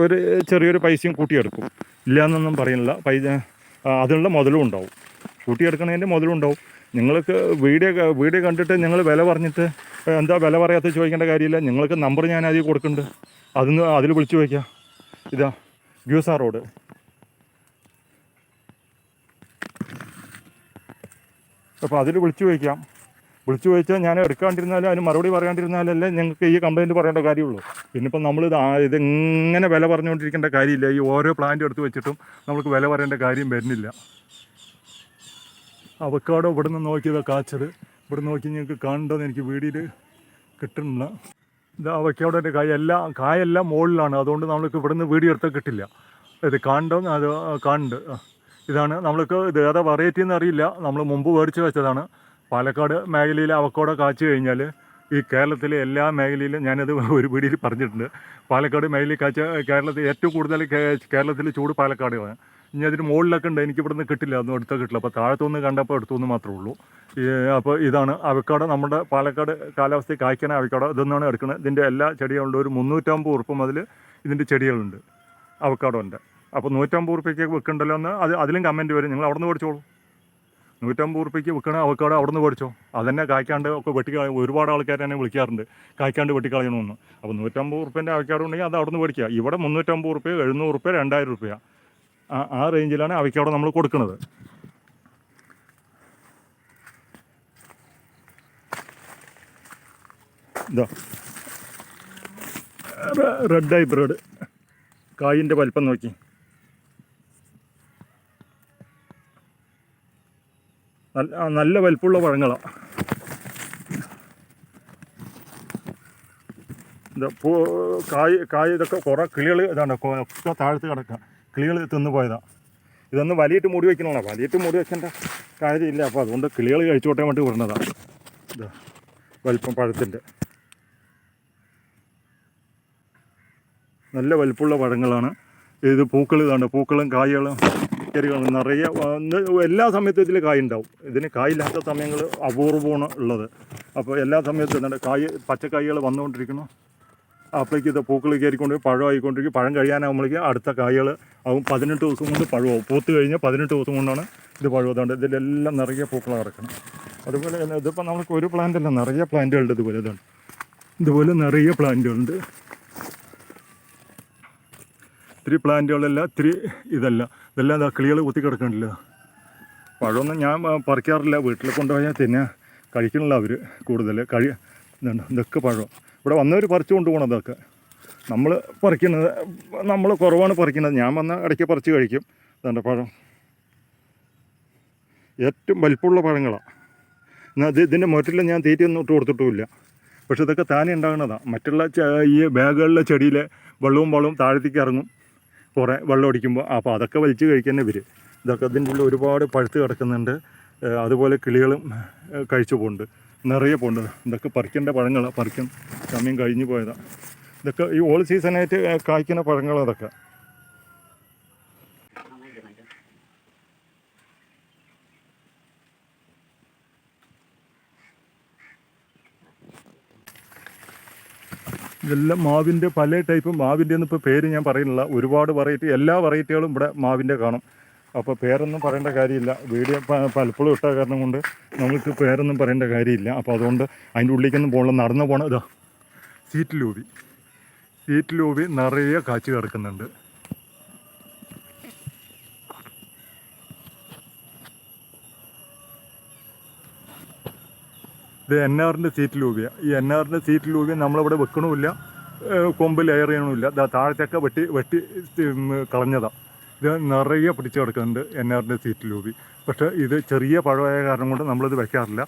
ഒരു ചെറിയൊരു പൈസയും കൂട്ടിയെടുക്കും. ഇല്ല എന്നൊന്നും പറയുന്നില്ല. അതിനുള്ള മുതലും ഉണ്ടാവും, കൂട്ടിയെടുക്കണതിൻ്റെ മുതലും ഉണ്ടാവും. നിങ്ങൾക്ക് വീഡിയോ കണ്ടിട്ട് നിങ്ങൾ വില പറഞ്ഞിട്ട് എന്താ വില പറയാത്ത ചോദിക്കേണ്ട കാര്യമില്ല. നിങ്ങൾക്ക് നമ്പർ ഞാൻ അതിൽ കൊടുക്കുന്നുണ്ട്, അതിൽ വിളിച്ചു വയ്ക്കാം. ഇതാ ഗ്യൂസ റോഡ്. അപ്പോൾ അതിൽ വിളിച്ചു ചോദിച്ചാൽ ഞാൻ എടുക്കാണ്ടിരുന്നാലും അതിന് മറുപടി പറയാണ്ടിരുന്നാലല്ലേ ഞങ്ങൾക്ക് ഈ കംപ്ലയിൻറ്റ് പറയേണ്ട കാര്യമുള്ളൂ. പിന്നിപ്പം ഇതിങ്ങനെ വില പറഞ്ഞുകൊണ്ടിരിക്കേണ്ട കാര്യമില്ല. ഈ ഓരോ പ്ലാന്റ് എടുത്ത് വെച്ചിട്ടും നമുക്ക് വില പറയേണ്ട കാര്യം വരുന്നില്ല. അവക്കാടോ ഇവിടെ നിന്ന് നോക്കിയത് കാച്ചത്, ഇവിടെ നോക്കി ഞങ്ങൾക്ക് കാണേണ്ടതെന്ന് എനിക്ക് വീഡിയോയിൽ കിട്ടുന്നില്ല. ഇത് അവക്കാടോൻ്റെ കായെല്ലാം മുകളിലാണ്, അതുകൊണ്ട് നമ്മൾക്ക് ഇവിടെ നിന്ന് വീഡിയോ എടുത്താൽ കിട്ടില്ല. ഇത് കാണേണ്ടതെന്ന് അത് കാണുന്നുണ്ട്. ഇതാണ് നമ്മൾക്ക് ഇത് ഏതാ വെറൈറ്റി എന്ന് അറിയില്ല. നമ്മൾ മുമ്പ് മേടിച്ച് വെച്ചതാണ്. പാലക്കാട് മേഖലയിൽ അവക്കാടോ കാച്ചു കഴിഞ്ഞാൽ ഈ കേരളത്തിലെ എല്ലാ മേഖലയിലും, ഞാനത് ഒരു വീഡിയോയിൽ പറഞ്ഞിട്ടുണ്ട്, പാലക്കാട് മേഖലയിൽ കേരളത്തിൽ ഏറ്റവും കൂടുതൽ കേരളത്തിൽ ചൂട് പാലക്കാടാണ്. ഇനി അതിന് മുകളിലൊക്കെ ഉണ്ട്, എനിക്ക് ഇവിടെ നിന്ന് കിട്ടില്ല, ഒന്നും എടുത്താൽ കിട്ടില്ല. അപ്പോൾ താഴത്തുനിന്ന് കണ്ടപ്പോൾ എടുത്തുനിന്ന് മാത്രമേ ഉള്ളൂ. അപ്പോൾ ഇതാണ് അവക്കാടോ. നമ്മുടെ പാലക്കാട് കാലാവസ്ഥയിൽ കായ്ക്കണ അവക്കാടോ ഇതൊന്നാണ് എടുക്കുന്നത്. ഇതിൻ്റെ എല്ലാ ചെടികളുണ്ട്. ഒരു 350 ഉറുപ്പ് മുതൽ ഇതിൻ്റെ ചെടികളുണ്ട് അവക്കാടോൻ്റെ. അപ്പോൾ 150 ഉറുപ്പ്യക്ക് വിൽക്കണ്ടല്ലോ എന്ന് അതിലും കമൻറ്റ് വരും. നിങ്ങൾ അവിടെ നിന്ന് മേടിച്ചോളൂ. 150 ഉറുപ്പ്യക്ക് വിൽക്കണ അവക്കാടോ അവിടെ നിന്ന് മേടിച്ചോ. അതന്നെ കായ്ക്കാണ്ട് ഒക്കെ ഒരുപാട് ആൾക്കാർ എന്നെ വിളിക്കാറുണ്ട് കായ്ക്കാണ്ട് വെട്ടിക്കളയണമെന്ന്. അപ്പോൾ 150 ഉറുപ്പ്യൻ്റെ അവക്കാടോ ഉണ്ടെങ്കിൽ അത് അവിടെ നിന്ന് മേടിക്കുക. ഇവിടെ 350 ഉറുപ്പ്യ, 700 ഉറുപ്പ്യ, 2000 ഉറുപ്പ്യ ആ റേഞ്ചിലാണ് അവക്കാടോ നമ്മൾ കൊടുക്കുന്നത്. ഇതാ റെഡ് ഹൈബ്രിഡ് കായിൻ്റെ വലിപ്പം നോക്കി. നല്ല വലിപ്പമുള്ള പഴങ്ങളാണ്. ഇത് കായ് ഇതൊക്കെ കുറേ കിളികൾ ഇതാണ് ഒക്കെ താഴത്ത് കിടക്കുക. കിളികൾ തിന്നു പോയതാണ്. ഇതൊന്ന് വലിയിട്ട് മൂടി വയ്ക്കണതാണ്. വലിയിട്ട് മൂടി വെക്കേണ്ട കാര്യമില്ല. അപ്പോൾ അതുകൊണ്ട് കിളികൾ കഴിച്ചോട്ടെ വേണ്ടി പറഞ്ഞതാണ്. ഇതാ വലിപ്പം പഴത്തിൻ്റെ നല്ല വലിപ്പമുള്ള പഴങ്ങളാണ് ഇത്. പൂക്കൾ ഇതാണ്, പൂക്കളും കായകളും ചെറികളും നിറയെ എല്ലാ സമയത്തും ഇതിൽ കായ് ഉണ്ടാവും. ഇതിന് കായില്ലാത്ത സമയങ്ങൾ അപൂർവമാണ് ഉള്ളത്. അപ്പോൾ എല്ലാ സമയത്തും എന്താണ് പച്ചക്കായ്കൾ വന്നുകൊണ്ടിരിക്കണം. അപ്പോഴേക്ക് ഇത് പൂക്കൾ കയറിക്കൊണ്ട് പഴമായിക്കൊണ്ടിരിക്കും. പഴം കഴിയാനാകുമ്പോഴേക്ക് അടുത്ത കായകൾ ആവും. 18 ദിവസം കൊണ്ട് പഴമാവും. പൂത്ത് കഴിഞ്ഞാൽ 18 ദിവസം കൊണ്ടാണ് ഇത് പഴവതുകൊണ്ട് ഇതിലെല്ലാം നിറയെ പൂക്കൾ ഇറക്കണം. അതുപോലെ തന്നെ ഇതിപ്പോൾ നമുക്ക് ഒരു പ്ലാന്റ് അല്ല, നിറയെ പ്ലാന്റുകളുണ്ട്. ഇതുപോലെ നിറയെ പ്ലാന്റുകളുണ്ട്. ഇത്തിരി പ്ലാന്റുകളല്ല, ഇത്തിരി ഇതെല്ലാം കിളികൾ കുത്തി കിടക്കണില്ല. പഴമൊന്നും ഞാൻ പറിക്കാറില്ല. വീട്ടിൽ കൊണ്ടുപോയാൽ തന്നെ കഴിക്കണില്ല അവർ കൂടുതൽ. ഇതൊക്കെ പഴം ഇവിടെ വന്നവർ പറിച്ചു കൊണ്ടുപോകണം. അതൊക്കെ നമ്മൾ പറിക്കുന്നത്, നമ്മൾ കുറവാണ് പറിക്കുന്നത്. ഞാൻ വന്ന ഇടയ്ക്ക് പറിച്ച് കഴിക്കും. ഇതുണ്ട് പഴം, ഏറ്റവും വലിപ്പമുള്ള പഴങ്ങളാണ്. എന്നാൽ ഇതിൻ്റെ മുറ്റിൽ ഞാൻ തീറ്റയൊന്നും ഇട്ട് കൊടുത്തിട്ടുമില്ല. പക്ഷെ ഇതൊക്കെ താനേ ഉണ്ടാകുന്നതാണ്. മറ്റുള്ള ഈ ബാഗുകളിലെ ചെടിയിലെ വെള്ളവും താഴത്തേക്ക് ഇറങ്ങും കുറേ വെള്ളം അടിക്കുമ്പോൾ. അപ്പോൾ അതൊക്കെ വലിച്ച് കഴിക്കുന്ന ഇവർ. ഇതൊക്കെ ഇതിൻ്റെ ഉള്ളിൽ ഒരുപാട് പഴുത്ത് കിടക്കുന്നുണ്ട്. അതുപോലെ കിളികളും കഴിച്ചു പോകുന്നുണ്ട്, നിറയെ പോകുന്നുണ്ട്. ഇതൊക്കെ പറിക്കേണ്ട പഴങ്ങളാണ്. പറിക്കാൻ സമയം കഴിഞ്ഞു പോയതാണ്. ഇതൊക്കെ ഈ ഓൾ സീസണായിട്ട് കായ്ക്കുന്ന പഴങ്ങളാണ് അതൊക്കെ. ഇതെല്ലാം മാവിൻ്റെ പല ടൈപ്പ്. മാവിൻ്റെ ഒന്നും ഇപ്പോൾ പേര് ഞാൻ പറയുന്നില്ല. ഒരുപാട് വെറൈറ്റി, എല്ലാ വെറൈറ്റികളും ഇവിടെ മാവിൻ്റെ കാണും. അപ്പോൾ പേരൊന്നും പറയേണ്ട കാര്യമില്ല. വീഡിയോ പലപ്പോഴും ഇട്ട കാരണം കൊണ്ട് നമുക്ക് പേരൊന്നും പറയേണ്ട കാര്യമില്ല. അപ്പോൾ അതുകൊണ്ട് അതിൻ്റെ ഉള്ളിലേക്കൊന്നും പോകണം, നടന്നു പോകണം. ഇതാ സീറ്റ് ലൂബി നിറയെ കാച്ചു കിടക്കുന്നുണ്ട്. ഇത് NR-ൻ്റെ സീറ്റ് ലൂബിയാണ്. ഈ NR-ൻ്റെ സീറ്റ് ലൂബി നമ്മളിവിടെ വെക്കണമില്ല, കൊമ്പ് ലെയർ ചെയ്യണമില്ല. താഴത്തൊക്കെ വെട്ടി കളഞ്ഞതാണ്. ഇത് നിറയെ പിടിച്ച് കിടക്കുന്നുണ്ട് NR-ൻ്റെ സീറ്റ് ലൂബി. പക്ഷേ ഇത് ചെറിയ പഴമായ കാരണം കൊണ്ട് നമ്മളിത് വയ്ക്കാറില്ല.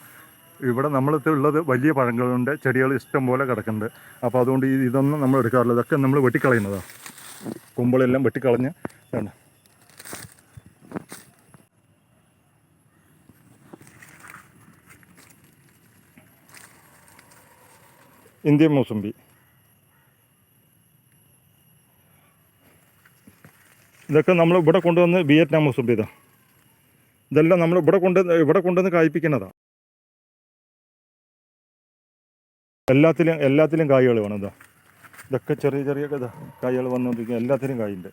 ഇവിടെ നമ്മളത് ഉള്ളത് വലിയ പഴങ്ങളുണ്ട്, ചെടികൾ ഇഷ്ടം പോലെ കിടക്കുന്നുണ്ട്. അപ്പോൾ അതുകൊണ്ട് ഇതൊന്നും നമ്മൾ എടുക്കാറില്ല. ഇതൊക്കെ നമ്മൾ വെട്ടിക്കളയുന്നതാണ്. കൊമ്പുകളെല്ലാം വെട്ടിക്കളഞ്ഞ് ആണ്. ഇന്ത്യൻ മൂസമ്പി. ഇതൊക്കെ നമ്മൾ ഇവിടെ കൊണ്ടുവന്ന് വിയറ്റ്നാം മൂസമ്പി. ഇതെല്ലാം നമ്മൾ ഇവിടെ കൊണ്ടുവന്ന് കായ്പ്പിക്കുന്നതാണ്. എല്ലാത്തിലും കായ്കൾ വേണം. ഇതൊക്കെ ചെറിയ കായ്കൾ വന്നുകൊണ്ടിരിക്കുക. എല്ലാത്തിലും കായുണ്ട്.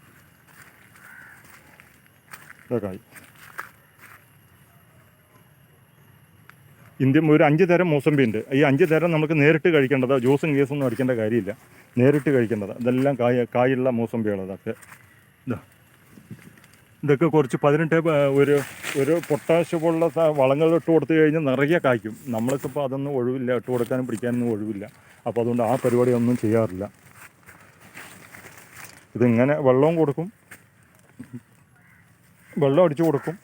കായ് ഇന്ത്യൻ ഒരു 5 തരം മൂസമ്പി ഉണ്ട്. ഈ 5 തരം നമുക്ക് നേരിട്ട് കഴിക്കേണ്ടതാണ്. ജ്യൂസും കേസൊന്നും അടിക്കേണ്ട കാര്യമില്ല, നേരിട്ട് കഴിക്കേണ്ടതാണ്. ഇതെല്ലാം കായുള്ള മൂസമ്പികളാണ്. ഇതൊക്കെ കുറച്ച് 18 ഒരു പൊട്ടാഷ് പോലുള്ള വളങ്ങൾ ഇട്ട് കൊടുത്തു കഴിഞ്ഞാൽ നിറയെ കായ്ക്കും. നമ്മൾക്കിപ്പോൾ അതൊന്നും ഒഴിവില്ല, ഇട്ട് കൊടുക്കാനും പിടിക്കാനൊന്നും ഒഴിവില്ല. അപ്പോൾ അതുകൊണ്ട് ആ പരിപാടിയൊന്നും ചെയ്യാറില്ല. ഇതിങ്ങനെ വെള്ളവും കൊടുക്കും, വെള്ളം അടിച്ചു കൊടുക്കും.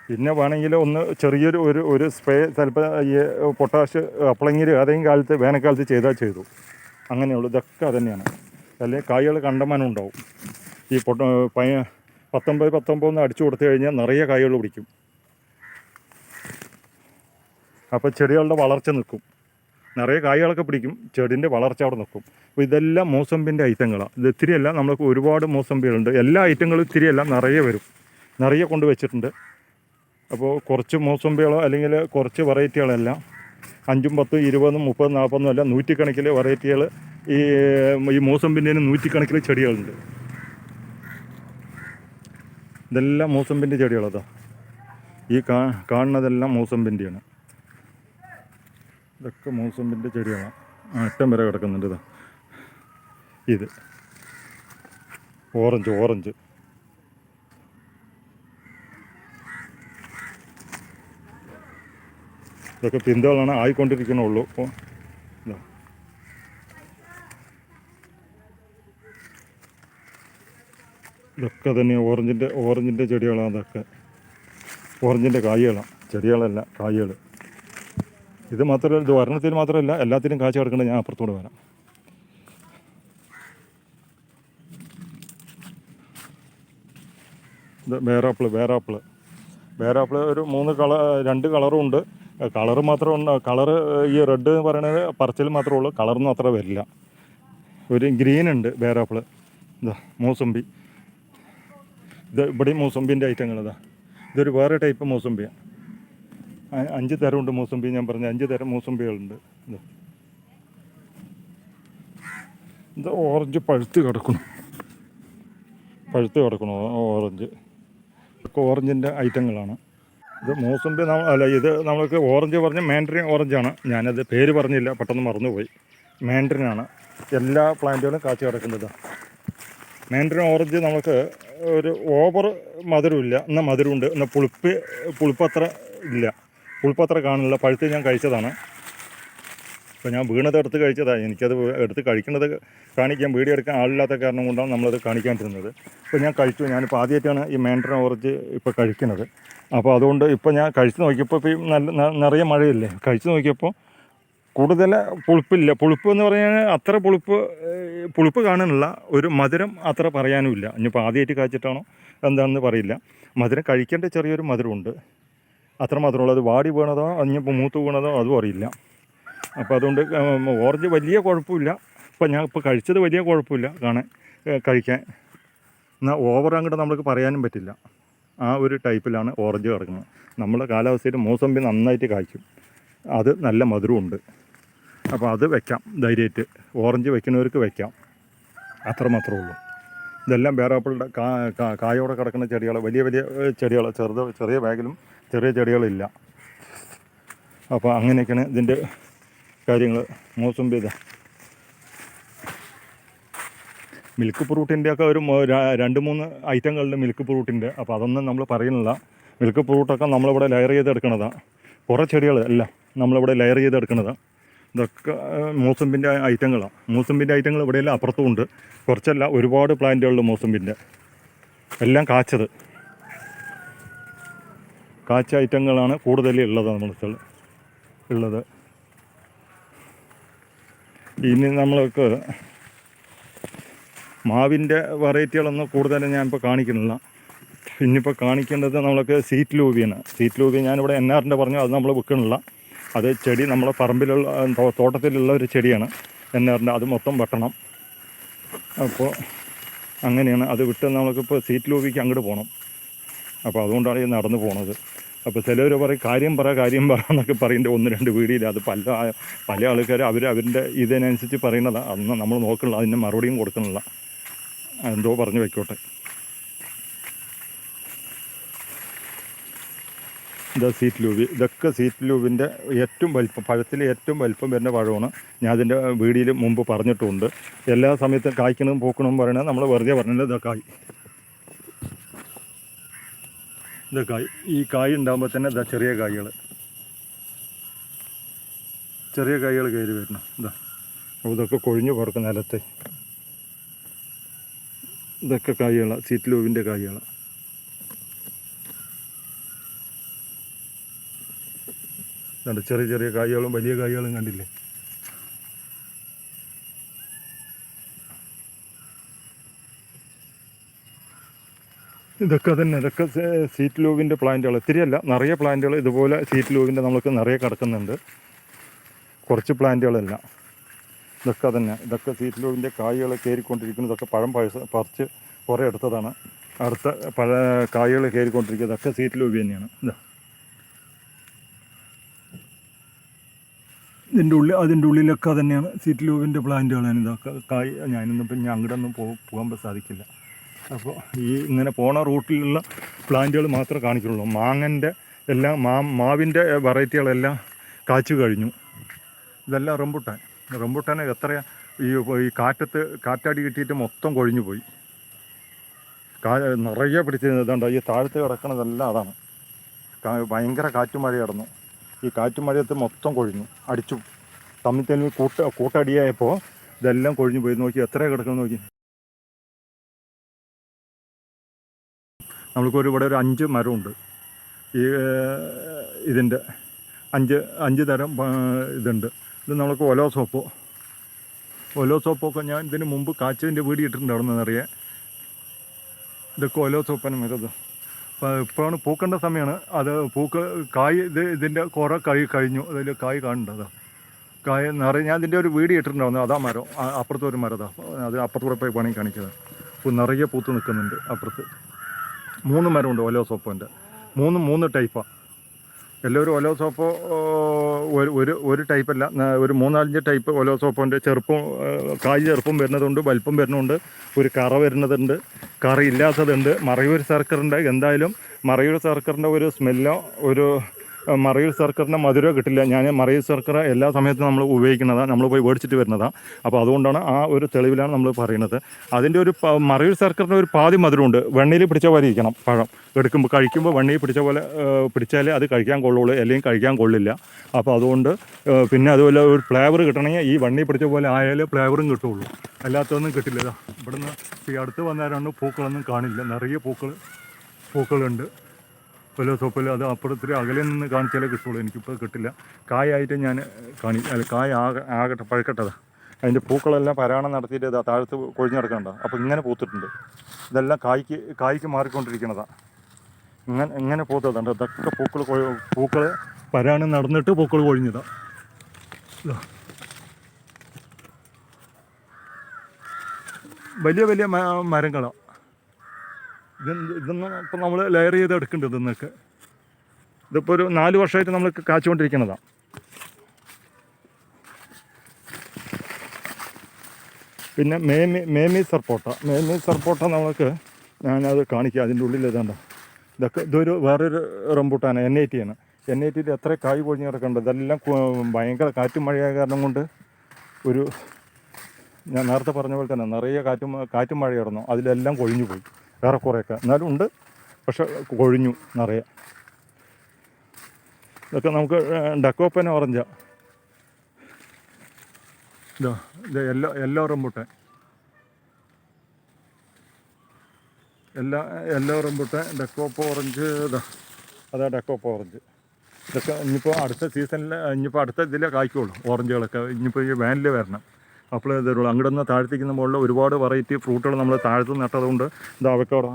പിന്നെ വേണമെങ്കിൽ ഒന്ന് ചെറിയൊരു ഒരു സ്പ്രേ ചിലപ്പോൾ ഈ പൊട്ടാഷ് അപ്പളെങ്കിൽ ഏതെങ്കിലും കാലത്ത് വേനൽക്കാലത്ത് ചെയ്തു. അങ്ങനെയുള്ളൂ. ഇതൊക്കെ അതുതന്നെയാണ്. അല്ലെങ്കിൽ കായ്കൾ കണ്ടമാനം ഉണ്ടാവും. ഈ 19 അടിച്ചു കൊടുത്തു കഴിഞ്ഞാൽ നിറയെ കായ്കൾ പിടിക്കും. അപ്പോൾ ചെടികളുടെ വളർച്ച നിൽക്കും. നിറയെ കായ്കളൊക്കെ പിടിക്കും, ചെടിൻ്റെ വളർച്ച അവിടെ നിൽക്കും. അപ്പോൾ ഇതെല്ലാം മൂസമ്പിൻ്റെ ഐറ്റങ്ങളാണ്. ഇത് ഇത്തിരിയല്ല, നമ്മൾക്ക് ഒരുപാട് മൂസമ്പികളുണ്ട്. എല്ലാ ഐറ്റങ്ങളും ഇത്തിരിയല്ല, നിറയെ വരും. നിറയെ കൊണ്ട് വെച്ചിട്ടുണ്ട്. അപ്പോൾ കുറച്ച് മൂസമ്പികളോ അല്ലെങ്കിൽ കുറച്ച് വെറൈറ്റികളെല്ലാം 5, 10, 20, 30, 40 അല്ല, 100 കണക്കിൽ വെറൈറ്റികൾ ഈ മൂസമ്പിൻ്റെ 100 കണക്കിൽ ചെടികളുണ്ട്. ഇതെല്ലാം മൂസമ്പിൻ്റെ ചെടികളതാ. ഈ കാണുന്നതെല്ലാം മൂസമ്പിൻ്റെയാണ്. ഇതൊക്കെ മൂസമ്പിൻ്റെ ചെടികളാണ്. അറ്റം വരെ കിടക്കുന്നുണ്ട്. ഇത് ഓറഞ്ച് ഇതൊക്കെ പിന്തകളാണ്, ആയിക്കൊണ്ടിരിക്കണുള്ളൂ. അപ്പോൾ ഇതൊക്കെ തന്നെ ഓറഞ്ചിൻ്റെ ചെടികളാണ്. അതൊക്കെ ഓറഞ്ചിൻ്റെ കായ്കളാണ്. ചെടികളല്ല, കായ്കൾ. ഇത് മാത്രമല്ല, ഇത് ഒരെണ്ണത്തിന് മാത്രമല്ല, എല്ലാത്തിനും കാഴ്ച കിടക്കേണ്ടത്. ഞാൻ അപ്പുറത്തോട് വരാം. ഇത് വേറാപ്പിൾ ഒരു 2 കളറും ഉണ്ട്. കളറ് മാത്രം ഉണ്ട്. കളറ് ഈ റെഡ് എന്ന് പറയുന്നത് പറച്ചിൽ മാത്രമേ ഉള്ളൂ, കളറൊന്നും അത്ര വരില്ല. ഒരു ഗ്രീൻ ഉണ്ട് വേറാപ്പിൾ. ഇതാ മൂസമ്പി. ഇത് ഇവിടെയും മൂസമ്പിൻ്റെ ഐറ്റങ്ങൾ. ഇതൊരു വേറെ ടൈപ്പ് മൂസമ്പിയാണ്. 5 തരമുണ്ട് മൂസമ്പി. ഞാൻ പറഞ്ഞ 5 തരം മൂസമ്പികളുണ്ട്. ഇത് ഓറഞ്ച് പഴുത്ത് കിടക്കണം ഓറഞ്ച്. ഇതൊക്കെ ഓറഞ്ചിൻ്റെ ഐറ്റങ്ങളാണ്. ഇത് മൂസമ്പി ഇത് നമ്മൾക്ക് ഓറഞ്ച് പറഞ്ഞ മാൻഡറിൻ ഓറഞ്ചാണ്. ഞാനത് പേര് പറഞ്ഞില്ല, പെട്ടെന്ന് മറന്നുപോയി. മാൻഡറിനാണ്. എല്ലാ പ്ലാന്റുകളും കാഴ്ച കിടക്കുന്നത്. മാൻഡറിൻ ഓറഞ്ച് നമുക്ക് ഒരു ഓവർ മധുരമില്ല, എന്നാൽ മധുരമുണ്ട്. എന്നാൽ പുളിപ്പത്ര ഇല്ല, പുളിപ്പത്ര കാണില്ല. പഴുത്ത് ഞാൻ കഴിച്ചതാണ്. ഇപ്പോൾ ഞാൻ വീണത് എടുത്ത് കഴിച്ചതാണ്. എനിക്കത് എടുത്ത് കഴിക്കുന്നത് കാണിക്കാൻ, വീഡിയോ എടുക്കാൻ ആളില്ലാത്ത കാരണം കൊണ്ടാണ് നമ്മളത് കാണിക്കാണ്ടിരുന്നത്. ഇപ്പോൾ ഞാൻ കഴിച്ചു. ഞാനിപ്പോൾ ആദ്യമായിട്ടാണ് ഈ മാൻഡറിൻ ഓറഞ്ച് ഇപ്പോൾ കഴിക്കുന്നത്. അപ്പോൾ അതുകൊണ്ട് ഇപ്പോൾ ഞാൻ കഴിച്ച് നോക്കിയപ്പോൾ ഇപ്പോൾ നിറയെ മഴയില്ലേ, കഴിച്ച് നോക്കിയപ്പോൾ കൂടുതൽ പുളിപ്പില്ല. പുളിപ്പ് എന്ന് പറഞ്ഞാൽ അത്ര പുളിപ്പ് കാണാനുള്ള ഒരു മധുരം അത്ര പറയാനുമില്ല. ഇനിയിപ്പോൾ ആദ്യമായിട്ട് കഴിച്ചിട്ടാണോ എന്താണെന്ന് പറയില്ല. മധുരം കഴിക്കേണ്ട ചെറിയൊരു മധുരമുണ്ട്, അത്ര മധുരമുള്ളത്. വാടി വീണതോ ഇനിയിപ്പോൾ മൂത്ത് വീണതോ അതും അറിയില്ല. അപ്പോൾ അതുകൊണ്ട് ഓറഞ്ച് വലിയ കുഴപ്പമില്ല. ഞാൻ ഇപ്പോൾ കഴിച്ചത് വലിയ കുഴപ്പമില്ല കഴിക്കാൻ. എന്നാൽ ഓവർ അങ്ങോട്ട് നമുക്ക് പറയാനും പറ്റില്ല. ആ ഒരു ടൈപ്പിലാണ് ഓറഞ്ച് കിടക്കുന്നത്. നമ്മുടെ കാലാവസ്ഥയിൽ മൂസമ്പി നന്നായിട്ട് കായ്ക്കും, അത് നല്ല മധുരമുണ്ട്. അപ്പോൾ അത് വെക്കാം ധൈര്യമായിട്ട്. ഓറഞ്ച് വെക്കുന്നവർക്ക് വെക്കാം, അത്ര മാത്രമേ ഉള്ളൂ. ഇതെല്ലാം വേറാപ്പിളുടെ കായോടെ കിടക്കുന്ന ചെടികൾ, വലിയ ചെടികൾ. ചെറിയ ബാഗിലും ചെറിയ ചെടികളില്ല. അപ്പോൾ അങ്ങനെയൊക്കെയാണ് ഇതിൻ്റെ കാര്യങ്ങൾ. മൂസമ്പി മിൽക്ക് ഫ്രൂട്ടിൻ്റെയൊക്കെ ഒരു 2-3 ഐറ്റങ്ങളുണ്ട് മിൽക്ക് ഫ്രൂട്ടിൻ്റെ. അപ്പോൾ അതൊന്നും നമ്മൾ പറയുന്നില്ല. മിൽക്ക് ഫ്രൂട്ടൊക്കെ നമ്മളിവിടെ ലെയർ ചെയ്തെടുക്കുന്നതാണ്. കുറേ ചെടികൾ എല്ലാം നമ്മളിവിടെ ലെയർ ചെയ്തെടുക്കുന്നതാണ്. ഇതൊക്കെ മൂസമ്പിൻ്റെ ഐറ്റങ്ങളാണ്. മൂസമ്പിൻ്റെ ഐറ്റങ്ങൾ ഇവിടെയെല്ലാം അപ്പുറത്തും ഉണ്ട്. കുറച്ചല്ല, ഒരുപാട് പ്ലാന്റുകളുണ്ട് മൂസമ്പിൻ്റെ. എല്ലാം കാച്ച ഐറ്റങ്ങളാണ് കൂടുതൽ ഉള്ളത്. ഇനി നമ്മൾക്ക് മാവിൻ്റെ വെറൈറ്റികളൊന്നും കൂടുതലും ഞാനിപ്പോൾ കാണിക്കുന്നില്ല. ഇനിയിപ്പോൾ കാണിക്കേണ്ടത് നമ്മൾക്ക് സീറ്റ് ലൂബിയാണ്. സീറ്റ് ലൂബി ഞാനിവിടെ NRൻ്റെ പറഞ്ഞു, അത് നമ്മൾ വിൽക്കണില്ല. അത് ചെടി നമ്മളെ പറമ്പിലുള്ള തോട്ടത്തിലുള്ള ഒരു ചെടിയാണ് NRൻ്റെ. അത് മൊത്തം വെട്ടണം. അപ്പോൾ അങ്ങനെയാണ് അത് വിട്ട് നമുക്കിപ്പോൾ സീറ്റ് ലൂബിക്ക് അങ്ങോട്ട് പോകണം. അപ്പോൾ അതുകൊണ്ടാണ് ഈ നടന്നു പോണത്. അപ്പോൾ ചിലവർ പറയും കാര്യം പറ എന്നൊക്കെ പറയുന്നുണ്ട് 1-2 വീഡിയോയിൽ. അത് പല ആൾക്കാർ അവരുടെ ഇതിനനുസരിച്ച് പറയുന്നതാണ്. അന്ന് നമ്മൾ നോക്കണില്ല, അതിന് മറുപടിയും കൊടുക്കണില്ല. എന്തോ പറഞ്ഞു വെക്കോട്ടെ. സീറ്റ് ലൂബി. ഇതൊക്കെ സീറ്റ് ലൂബിൻ്റെ ഏറ്റവും വലിപ്പം, പഴത്തിൽ ഏറ്റവും വലിപ്പം വരുന്ന പഴമാണ്. ഞാൻ അതിൻ്റെ വീഡിയോയിൽ മുമ്പ് പറഞ്ഞിട്ടുമുണ്ട്. എല്ലാ സമയത്തും കായ്ക്കണതും പൂക്കണമെന്ന് പറയുന്നത് നമ്മൾ വെറുതെ പറഞ്ഞില്ല. ഇതൊക്കെ ഈ കായ് ഉണ്ടാകുമ്പോൾ തന്നെ ചെറിയ കായ്കൾ കയറി വരണം. ഇതൊക്കെ കൊഴിഞ്ഞു പുറത്ത് നിലത്തെ. ഇതൊക്കെ കായ്കളാണ്, സീറ്റ് ലൂബിൻ്റെ കായ്കളാണ്. ചെറിയ കായ്കളും വലിയ കായ്കളും കണ്ടില്ലേ. ഇതൊക്കെ സീറ്റ് ലൂബിൻ്റെ പ്ലാന്റുകൾ. ഇത്തിരിയല്ല, നിറയെ പ്ലാന്റുകൾ ഇതുപോലെ സീറ്റ് ലൂബിൻ്റെ നമുക്ക് നിറയെ കിടക്കുന്നുണ്ട്. കുറച്ച് പ്ലാന്റുകളല്ല. ഇതൊക്കെ സീറ്റ് ലൂബിൻ്റെ കായ്കൾ കയറിക്കൊണ്ടിരിക്കുന്നു. ഇതൊക്കെ പഴം പറിച്ച് കുറേ എടുത്തതാണ്. അടുത്ത കായ്കൾ കയറിക്കൊണ്ടിരിക്കുക. ഇതൊക്കെ സീറ്റ് ലൂബി തന്നെയാണ്. അതിൻ്റെ ഉള്ളിലൊക്കെ തന്നെയാണ് സീറ്റ് ലൂബിൻ്റെ പ്ലാന്റുകളാണ്. ഇതൊക്കെ കായ്. ഞാനൊന്നും പിന്നെ അങ്ങോട്ടൊന്നും പോകാൻ സാധിക്കില്ല. അപ്പോൾ ഇങ്ങനെ പോണ റൂട്ടിലുള്ള പ്ലാന്റുകൾ മാത്രമേ കാണിക്കുള്ളൂ. മാങ്ങൻ്റെ എല്ലാം മാവിൻ്റെ വെറൈറ്റികളെല്ലാം കാച്ചു കഴിഞ്ഞു. ഇതെല്ലാം റംബുട്ടാൻ എത്ര ഈ കാറ്റടി കിട്ടിയിട്ട് മൊത്തം കൊഴിഞ്ഞു പോയി. നിറയെ പിടിച്ചിരുന്നതുകൊണ്ട് ഈ താഴത്ത് കിടക്കണതെല്ലാം അതാണ്. ഭയങ്കര കാറ്റുമഴ കിടന്നു. ഈ കാറ്റുമഴയത്ത് മൊത്തം കൊഴിഞ്ഞു, അടിച്ചു. തമ്മിൽ കൂട്ടടിയായപ്പോൾ ഇതെല്ലാം കൊഴിഞ്ഞു പോയി. നോക്കി എത്ര കിടക്കണം നോക്കി. നമ്മൾക്കൊരു ഇവിടെ ഒരു 5 മരമുണ്ട്. ഇതിൻ്റെ 5 തരം ഇതുണ്ട്. ഇത് നമുക്ക് ഒലോ സോപ്പൊക്കെ ഞാൻ ഇതിന് മുമ്പ് കാച്ചതിൻ്റെ വീഡിയോ ഇട്ടിട്ടുണ്ടാവുന്നതെന്നറിയാം. ഇതൊക്കെ ഒലോ സോപ്പനും വരുന്നത്. അപ്പോൾ ഇപ്പോഴാണ് പൂക്കേണ്ട സമയമാണ്. അത് കായ് ഇതിൻ്റെ കുറേ കഴിഞ്ഞു. അതിൽ കായ് കാണേണ്ടത് കായ് നിറയെ. ഞാൻ ഇതിൻ്റെ ഒരു വീഡിയോ ഇട്ടിട്ടുണ്ടാവുന്നു. അതാ മരം, അപ്പുറത്തെ ഒരു മരം. അത് അപ്പുറത്തൂടെ പോയി പണി കാണിക്കുന്നത്. ഇപ്പോൾ നിറയെ പൂത്ത് നിൽക്കുന്നുണ്ട് അപ്പുറത്ത്. 3 മരമുണ്ട് ഒലോ സോപ്പിൻ്റെ. 3 ടൈപ്പാണ്. എല്ലാവരും ഒലോ സോപ്പ് ഒരു ടൈപ്പല്ല, ഒരു 3-4 ടൈപ്പ് ഒലോ സോപ്പിൻ്റെ. കായ് ചെറുപ്പം വരുന്നതുണ്ട്, വലിപ്പം വരുന്നുണ്ട്, ഒരു കറ വരുന്നതുണ്ട്, കറ ഇല്ലാത്തതുണ്ട്. മറയൂർ ശർക്കറിൻ്റെ എന്തായാലും മറയൂർ ശർക്കറിൻ്റെ ഒരു സ്മെല്ലോ മറയൂർ ശർക്കറിൻ്റെ മധുരമോ കിട്ടില്ല. ഞാൻ മറയൂർ ശർക്കര എല്ലാ സമയത്തും നമ്മൾ ഉപയോഗിക്കുന്നതാണ്, നമ്മൾ പോയി മേടിച്ചിട്ട് വരുന്നതാണ്. അപ്പോൾ അതുകൊണ്ടാണ് ആ ഒരു തെളിവിലാണ് നമ്മൾ പറയുന്നത്. അതിൻ്റെ ഒരു മറയൂർ ശർക്കറിൻ്റെ ഒരു പാതി മധുരമുണ്ട്. വെണ്ണയിൽ പിടിച്ച പോലെ ഇരിക്കണം പഴം കഴിക്കുമ്പോൾ വെണ്ണയിൽ പിടിച്ച പോലെ പിടിച്ചാലേ അത് കഴിക്കാൻ കൊള്ളുള്ളൂ, അല്ലെങ്കിൽ കഴിക്കാൻ കൊള്ളില്ല. അപ്പോൾ അതുകൊണ്ട് പിന്നെ അതുപോലെ ഒരു ഫ്ലേവർ കിട്ടണമെങ്കിൽ ഈ വെണ്ണയിൽ പിടിച്ച പോലെ ആയാലേ ഫ്ലേവറും കിട്ടുള്ളൂ, അല്ലാത്തൊന്നും കിട്ടില്ല. ഇവിടുന്ന് ഈ അടുത്ത് വന്നവരാണ് പൂക്കളൊന്നും കാണില്ല. നിറയെ പൂക്കളുണ്ട് ഒലോ സോപ്പിൽ. അത് അപ്പുറത്തിൽ അകലെ നിന്ന് കാണിച്ചാലേ കിട്ടുള്ളൂ, എനിക്കിപ്പോൾ കിട്ടില്ല. കായായിട്ട് ഞാൻ കായ ആകട്ടെ പഴുക്കട്ടതാ. അതിൻ്റെ പൂക്കളെല്ലാം പരാണം നടത്തിയിട്ട് ഇതാ താഴത്ത് കൊഴിഞ്ഞ് കിടക്കണ്ട. അപ്പോൾ ഇങ്ങനെ പൂത്തിട്ടുണ്ട്. ഇതെല്ലാം കായ്ക്ക് മാറിക്കൊണ്ടിരിക്കുന്നതാണ്. ഇങ്ങനെ പൂത്തതുണ്ട്. ഇതൊക്കെ പൂക്കൾ പരാണം നടന്നിട്ട് പൂക്കൾ കൊഴിഞ്ഞതാണ്. വലിയ മരങ്ങളാണ്. ഇതൊന്നും ഇപ്പം നമ്മൾ ലെയർ ചെയ്ത് എടുക്കേണ്ടത്. ഇതിപ്പോൾ ഒരു 4 വർഷമായിട്ട് നമ്മൾ കാച്ചുകൊണ്ടിരിക്കുന്നതാണ്. പിന്നെ മേമി സർപ്പോട്ട നമ്മൾക്ക് ഞാനത് കാണിക്കാം. അതിൻ്റെ ഉള്ളിൽ ഇതൊരു വേറൊരു റംബൂട്ടാണ്. NAT ആണ്. NAT എത്ര കായ് കൊഴിഞ്ഞ് കിടക്കുന്നുണ്ട്. ഇതെല്ലാം ഭയങ്കര കാറ്റും മഴയായ കാരണം കൊണ്ട് ഞാൻ നേരത്തെ പറഞ്ഞ പോലെ തന്നെ നിറയെ കാറ്റും മഴയായിരുന്നു. അതിലെല്ലാം കൊഴിഞ്ഞു പോയി. വേറെ കുറേയൊക്കെ എന്നാലും ഉണ്ട്, പക്ഷെ കൊഴിഞ്ഞു നിറയെ. ഇതൊക്കെ നമുക്ക് ഡക്കോപ്പൻ ഓറഞ്ചാണ്. ഇത് യെല്ലോ റംബൂട്ടാൻ, യെല്ലോ റംബൂട്ടാൻ, ഡക്കോപ്പ ഓറഞ്ച്. അതാ ഡക്കോപ്പ ഓറഞ്ച്. ഇതൊക്കെ ഇനിയിപ്പോൾ അടുത്ത സീസണിൽ അടുത്ത ഇതിലേ കായ്ക്കുള്ളൂ ഓറഞ്ചുകളൊക്കെ. ഇനിയിപ്പോൾ ഈ വേനൽ വരണം, അപ്പോഴേ തരുള്ളൂ. അങ്ങോട്ട് നിന്ന് താഴ്ത്തിക്കുന്ന മുകളിൽ ഒരുപാട് വെറൈറ്റി ഫ്രൂട്ടുകൾ നമ്മൾ താഴത്ത് നട്ടതുകൊണ്ട് ഇത്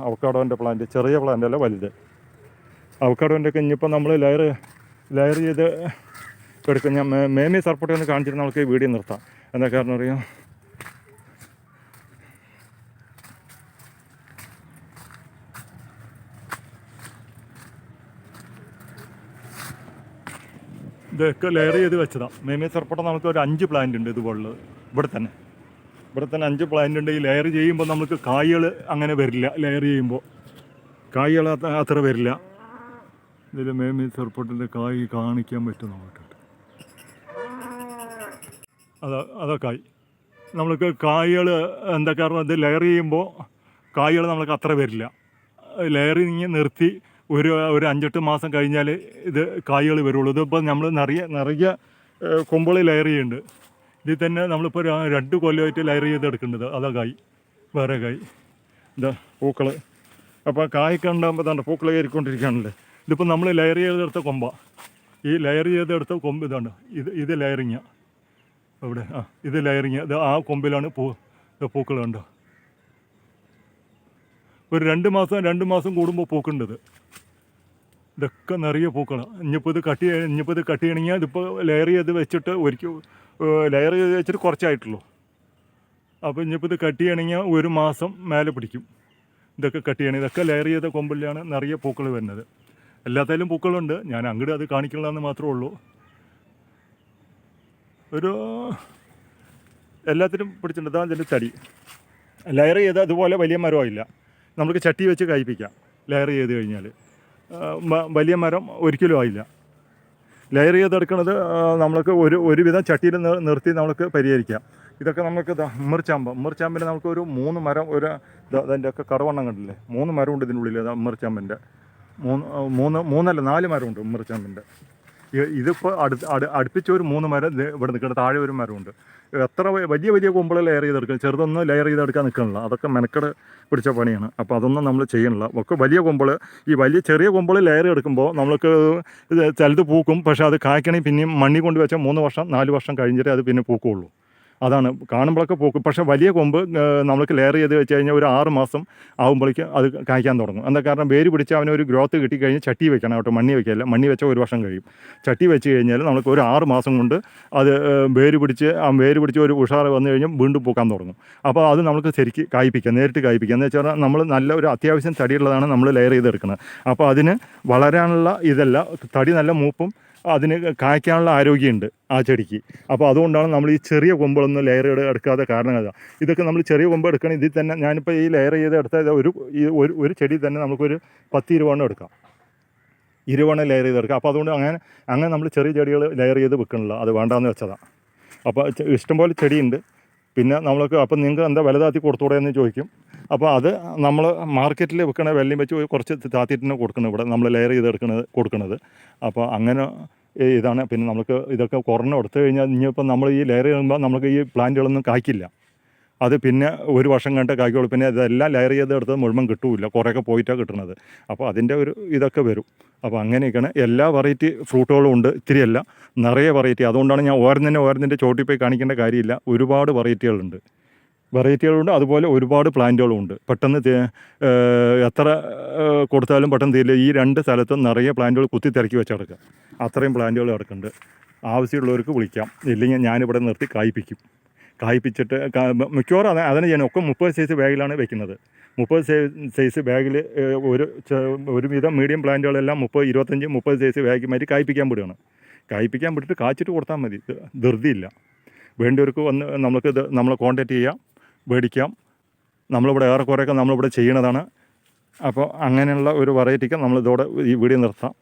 അവക്കാഡോൻ്റെ പ്ലാന്റ്, ചെറിയ പ്ലാന്റ് അല്ല വലുത്. അവക്കാഡോൻ്റെ ഒക്കെ ഇനിയിപ്പോൾ നമ്മൾ ലെയർ ചെയ്ത് എടുക്കും. ഞാൻ മേമി സർപ്പോട്ട ഒന്ന് കാണിച്ചിട്ട് നമുക്ക് ഈ വീഡിയോ നിർത്താം. എന്താ കാരണം അറിയാം, ഇതൊക്കെ ലെയർ ചെയ്ത് വെച്ചതാണ്. മേമി സർപ്പോട്ട നമുക്ക് ഒരു 5 പ്ലാന്റ് ഉണ്ട് ഇതുപോലുള്ളത്. ഇവിടെ തന്നെ 5 പ്ലാന്റ് ഉണ്ട്. ഈ ലെയർ ചെയ്യുമ്പോൾ നമുക്ക് കായ്കൾ അങ്ങനെ വരില്ല. ലെയർ ചെയ്യുമ്പോൾ കായ്കൾ അത്ര വരില്ല. ഇതിൽ മേമി സർപ്പോട്ടിൻ്റെ കായ് കാണിക്കാൻ പറ്റും നോക്കിയിട്ട്. അതാ കായ്. നമ്മൾക്ക് കായ്കൾ എന്താ കാരണം, ഇത് ലെയർ ചെയ്യുമ്പോൾ കായ്കൾ നമ്മൾക്ക് അത്ര വരില്ല. ലെയറിങ് നിർത്തി ഒരു 5-8 മാസം കഴിഞ്ഞാൽ ഇത് കായ്കൾ വരുള്ളൂ. ഇതിപ്പോൾ നമ്മൾ നിറയെ കൊമ്പുകൾ ലെയർ ചെയ്യുന്നുണ്ട്. ഇതിൽ തന്നെ നമ്മളിപ്പോൾ 2 കൊല്ലമായിട്ട് ലെയർ ചെയ്തെടുക്കേണ്ടത്. അതാ കായ്, വേറെ കായ്. ഇതാ പൂക്കൾ. അപ്പോൾ കായൊക്കെ ഉണ്ടാകുമ്പോൾ തന്നെ പൂക്കൾ കയറിക്കൊണ്ടിരിക്കുകയാണല്ലേ. ഇതിപ്പോൾ നമ്മൾ ലെയർ ചെയ്തെടുത്ത കൊമ്പാണ്. ഈ ലെയർ ചെയ്തെടുത്ത കൊമ്പ് ഇതാണ്. ഇത് ലെയറിങ്ങാണ്. ഇവിടെ ഇത് ലെയറിങ്. ഇത് ആ കൊമ്പിലാണ് പൂക്കൾ കണ്ടോ. ഒരു 2 മാസം കൂടുമ്പോൾ പൂക്കുണ്ടത്. ഇതൊക്കെ നിറയെ പൂക്കളാണ്. ഇനിയിപ്പോൾ ഇത് കട്ട് ചെയ്യണമെങ്കിൽ ഇതിപ്പോൾ ലെയർ ചെയ്ത് വെച്ചിട്ട് ലെയർ ചെയ്ത് വെച്ചിട്ട് കുറച്ചായിട്ടുള്ളൂ. അപ്പോൾ ഇനിയിപ്പോൾ ഇത് കട്ട് ചെയ്യണമെങ്കിൽ 1 മാസം മേലെ പിടിക്കും. ഇതൊക്കെ കട്ട് ചെയ്യണം. ഇതൊക്കെ ലെയർ ചെയ്ത കൊമ്പിലാണ് നിറയെ പൂക്കൾ വരുന്നത്. എല്ലാത്തിലും പൂക്കളുണ്ട്. ഞാൻ അങ്ങോട്ട് അത് കാണിക്കണമെന്ന് മാത്രമേ ഉള്ളൂ. എല്ലാത്തിനും പിടിച്ചിട്ടുണ്ട്. അതിൻ്റെ തടി ലെയർ ചെയ്ത് അതുപോലെ വലിയ മരമില്ല. നമുക്ക് ചട്ടി വെച്ച് കഴിപ്പിക്കാം. ലെയർ ചെയ്ത് കഴിഞ്ഞാൽ വലിയ മരം ഒരിക്കലും ആയില്ല. ലെയർ ചെയ്തെടുക്കുന്നത് നമ്മൾക്ക് ഒരുവിധം ചട്ടിയിൽ നിർത്തി നമ്മൾക്ക് പരിഹരിക്കാം. ഇതൊക്കെ നമുക്ക് ഉമ്മർച്ചാമ്പിന് നമുക്ക് ഒരു 3 മരം, അതിൻ്റെ ഒക്കെ കറവണ്ണം കണ്ടില്ലേ, 3 മരമുണ്ട് ഇതിനുള്ളിൽ. ഉമ്മർച്ചാമ്പിൻ്റെ 4 മരമുണ്ട് ഉമ്മർച്ചാമ്പിൻ്റെ. ഇതിപ്പോൾ അടുപ്പിച്ച് ഒരു 3 മരം ഇവിടെ നിൽക്കുന്ന താഴെ ഒരു മരമുണ്ട്. എത്ര വലിയ വലിയ കൊമ്പുകൾ ലെയർ ചെയ്തെടുക്കുക, ചെറുതൊന്നും ലെയർ ചെയ്തെടുക്കാൻ നിൽക്കണില്ല. അതൊക്കെ മെനക്കെട് പിടിച്ച പണിയാണ്. അപ്പോൾ അതൊന്നും നമ്മൾ ചെയ്യണില്ല. ഒക്കെ വലിയ കൊമ്പുകൾ, ഈ വലിയ ചെറിയ കൊമ്പുകൾ ലെയർ എടുക്കുമ്പോൾ നമ്മൾക്ക് ചിലത് പൂക്കും. പക്ഷേ അത് കായ്ക്കണമെങ്കിൽ പിന്നെയും മണ്ണി കൊണ്ട് വെച്ചാൽ 3 വർഷം 4 വർഷം കഴിഞ്ഞിട്ടേ അത് പിന്നെ പൂക്കുള്ളൂ. അതാണ് കാണുമ്പോഴൊക്കെ പൂക്കും. പക്ഷേ വലിയ കൊമ്പ് നമ്മൾക്ക് ലെയർ ചെയ്ത് വെച്ച് കഴിഞ്ഞാൽ ഒരു 6 മാസം ആകുമ്പോഴേക്കും അത് കായ്ക്കാൻ തുടങ്ങും. എന്താ കാരണം, വേര് പിടിച്ച് അവനൊരു ഗ്രോത്ത് കിട്ടിക്കഴിഞ്ഞ് ചട്ടി വെക്കണം കേട്ടോ, മണ്ണി വെക്കില്ല. മണ്ണി വെച്ചാൽ 1 വർഷം കഴിയും. ചട്ടി വെച്ച് കഴിഞ്ഞാൽ നമുക്ക് ഒരു 6 മാസം കൊണ്ട് അത് വേര് പിടിച്ച് ഒരു ഉഷാറ് വന്നു കഴിഞ്ഞാൽ വീണ്ടും പൂക്കാൻ തുടങ്ങും. അപ്പോൾ അത് നമുക്ക് ശരിക്ക് കായ്പ്പിക്കാം, നേരിട്ട് കായ്പ്പിക്കാം. എന്ന് വെച്ചാൽ നമ്മൾ നല്ല ഒരു അത്യാവശ്യം തടിയുള്ളതാണ് നമ്മൾ ലെയർ ചെയ്തെടുക്കുന്നത്. അപ്പോൾ അതിന് വളരാനുള്ള ഇതല്ല, തടി നല്ല മൂപ്പും അതിന് കായ്ക്കാനുള്ള ആരോഗ്യമുണ്ട് ആ ചെടിക്ക്. അപ്പോൾ അതുകൊണ്ടാണ് നമ്മൾ ഈ ചെറിയ കൊമ്പുകളൊന്നും ലെയർ എടുക്കാതെ കാരണം അതാണ്. ഇതൊക്കെ നമ്മൾ ചെറിയ കൊമ്പ് എടുക്കണം. ഇതിൽ തന്നെ ഞാനിപ്പോൾ ഈ ലെയർ ചെയ്ത് എടുത്ത ഒരു ചെടി തന്നെ നമുക്കൊരു 10-20 എടുക്കാം, 20 ലെയർ ചെയ്തെടുക്കാം. അപ്പോൾ അതുകൊണ്ട് അങ്ങനെ നമ്മൾ ചെറിയ ചെടികൾ ലെയർ ചെയ്ത് വെക്കണില്ല, അത് വേണ്ടാന്ന് വെച്ചതാണ്. അപ്പോൾ ഇഷ്ടംപോലെ ചെടിയുണ്ട്. പിന്നെ നമ്മൾക്ക് അപ്പം നിങ്ങൾക്ക് എന്താ വില താത്തി കൊടുത്തൂടെ എന്ന് ചോദിക്കും. അപ്പോൾ അത് നമ്മൾ മാർക്കറ്റിൽ വെക്കണ വിലയും വെച്ച് കുറച്ച് താത്തിയിട്ട് കൊടുക്കുന്നത് ഇവിടെ നമ്മൾ ലെയർ ചെയ്ത് കൊടുക്കുന്നത്. അപ്പോൾ അങ്ങനെ ഇതാണ്. പിന്നെ നമുക്ക് ഇതൊക്കെ കുറഞ്ഞ കൊടുത്തു കഴിഞ്ഞാൽ ഇനിയിപ്പോൾ നമ്മൾ ഈ ലെയർ ചെയ്യുമ്പോൾ നമുക്ക് ഈ പ്ലാന്റുകളൊന്നും കായ്ക്കില്ല. അത് പിന്നെ 1 വർഷം കഴിഞ്ഞിട്ട് കായ്ക്കുള്ളൂ. പിന്നെ ഇതെല്ലാം ലെയർ ചെയ്തെടുത്തത് മുഴുവൻ കിട്ടൂല, കുറേയൊക്കെ പോയിട്ടാണ് കിട്ടുന്നത്. അപ്പോൾ അതിൻ്റെ ഒരു ഇതൊക്കെ വരും. അപ്പോൾ അങ്ങനെയൊക്കെയാണ്. എല്ലാ വെറൈറ്റി ഫ്രൂട്ടുകളും ഉണ്ട്, ഇത്തിരിയല്ല, നിറയെ വെറൈറ്റി. അതുകൊണ്ടാണ് ഞാൻ ഓരോന്നിൻ്റെ ചോട്ടിൽ പോയി കാണിക്കേണ്ട കാര്യമില്ല. ഒരുപാട് വെറൈറ്റികളുണ്ട്. അതുപോലെ ഒരുപാട് പ്ലാന്റുകളും ഉണ്ട്. പെട്ടെന്ന് എത്ര കൊടുത്താലും പെട്ടെന്ന് തീരില്ല. ഈ 2 സ്ഥലത്തും നിറയെ പ്ലാന്റുകൾ കുത്തി തിരക്കി വെച്ചെടുക്കുക. അത്രയും പ്ലാന്റുകൾ കിടക്കുന്നുണ്ട്. ആവശ്യമുള്ളവർക്ക് വിളിക്കാം, ഇല്ലെങ്കിൽ ഞാനിവിടെ നിർത്തി കായ്പ്പിച്ചിട്ട് മിക്കവാറും അതിന് ഞാൻ ഒക്കെ 30 സൈസ് ബാഗിലാണ് വെക്കുന്നത്. 30 സൈസ് ബാഗിൽ ഒരുവിധം മീഡിയം പ്ലാന്റുകളെല്ലാം 25-30 സൈസ് ബാഗ് മാറ്റി കായ്പ്പിക്കാൻ വിട്ടിട്ട് കാച്ചിട്ട് കൊടുത്താൽ മതി. ധൃതിയില്ല. വേണ്ടിയവർക്ക് വന്ന് നമ്മളെ കോൺടാക്റ്റ് ചെയ്യാം, മേടിക്കാം. നമ്മളിവിടെ ഏറെക്കുറെയൊക്കെ നമ്മളിവിടെ ചെയ്യണതാണ്. അപ്പോൾ അങ്ങനെയുള്ള ഒരു വെറൈറ്റിക്ക് നമ്മളിതോടെ ഈ വീഡിയോ നിർത്താം.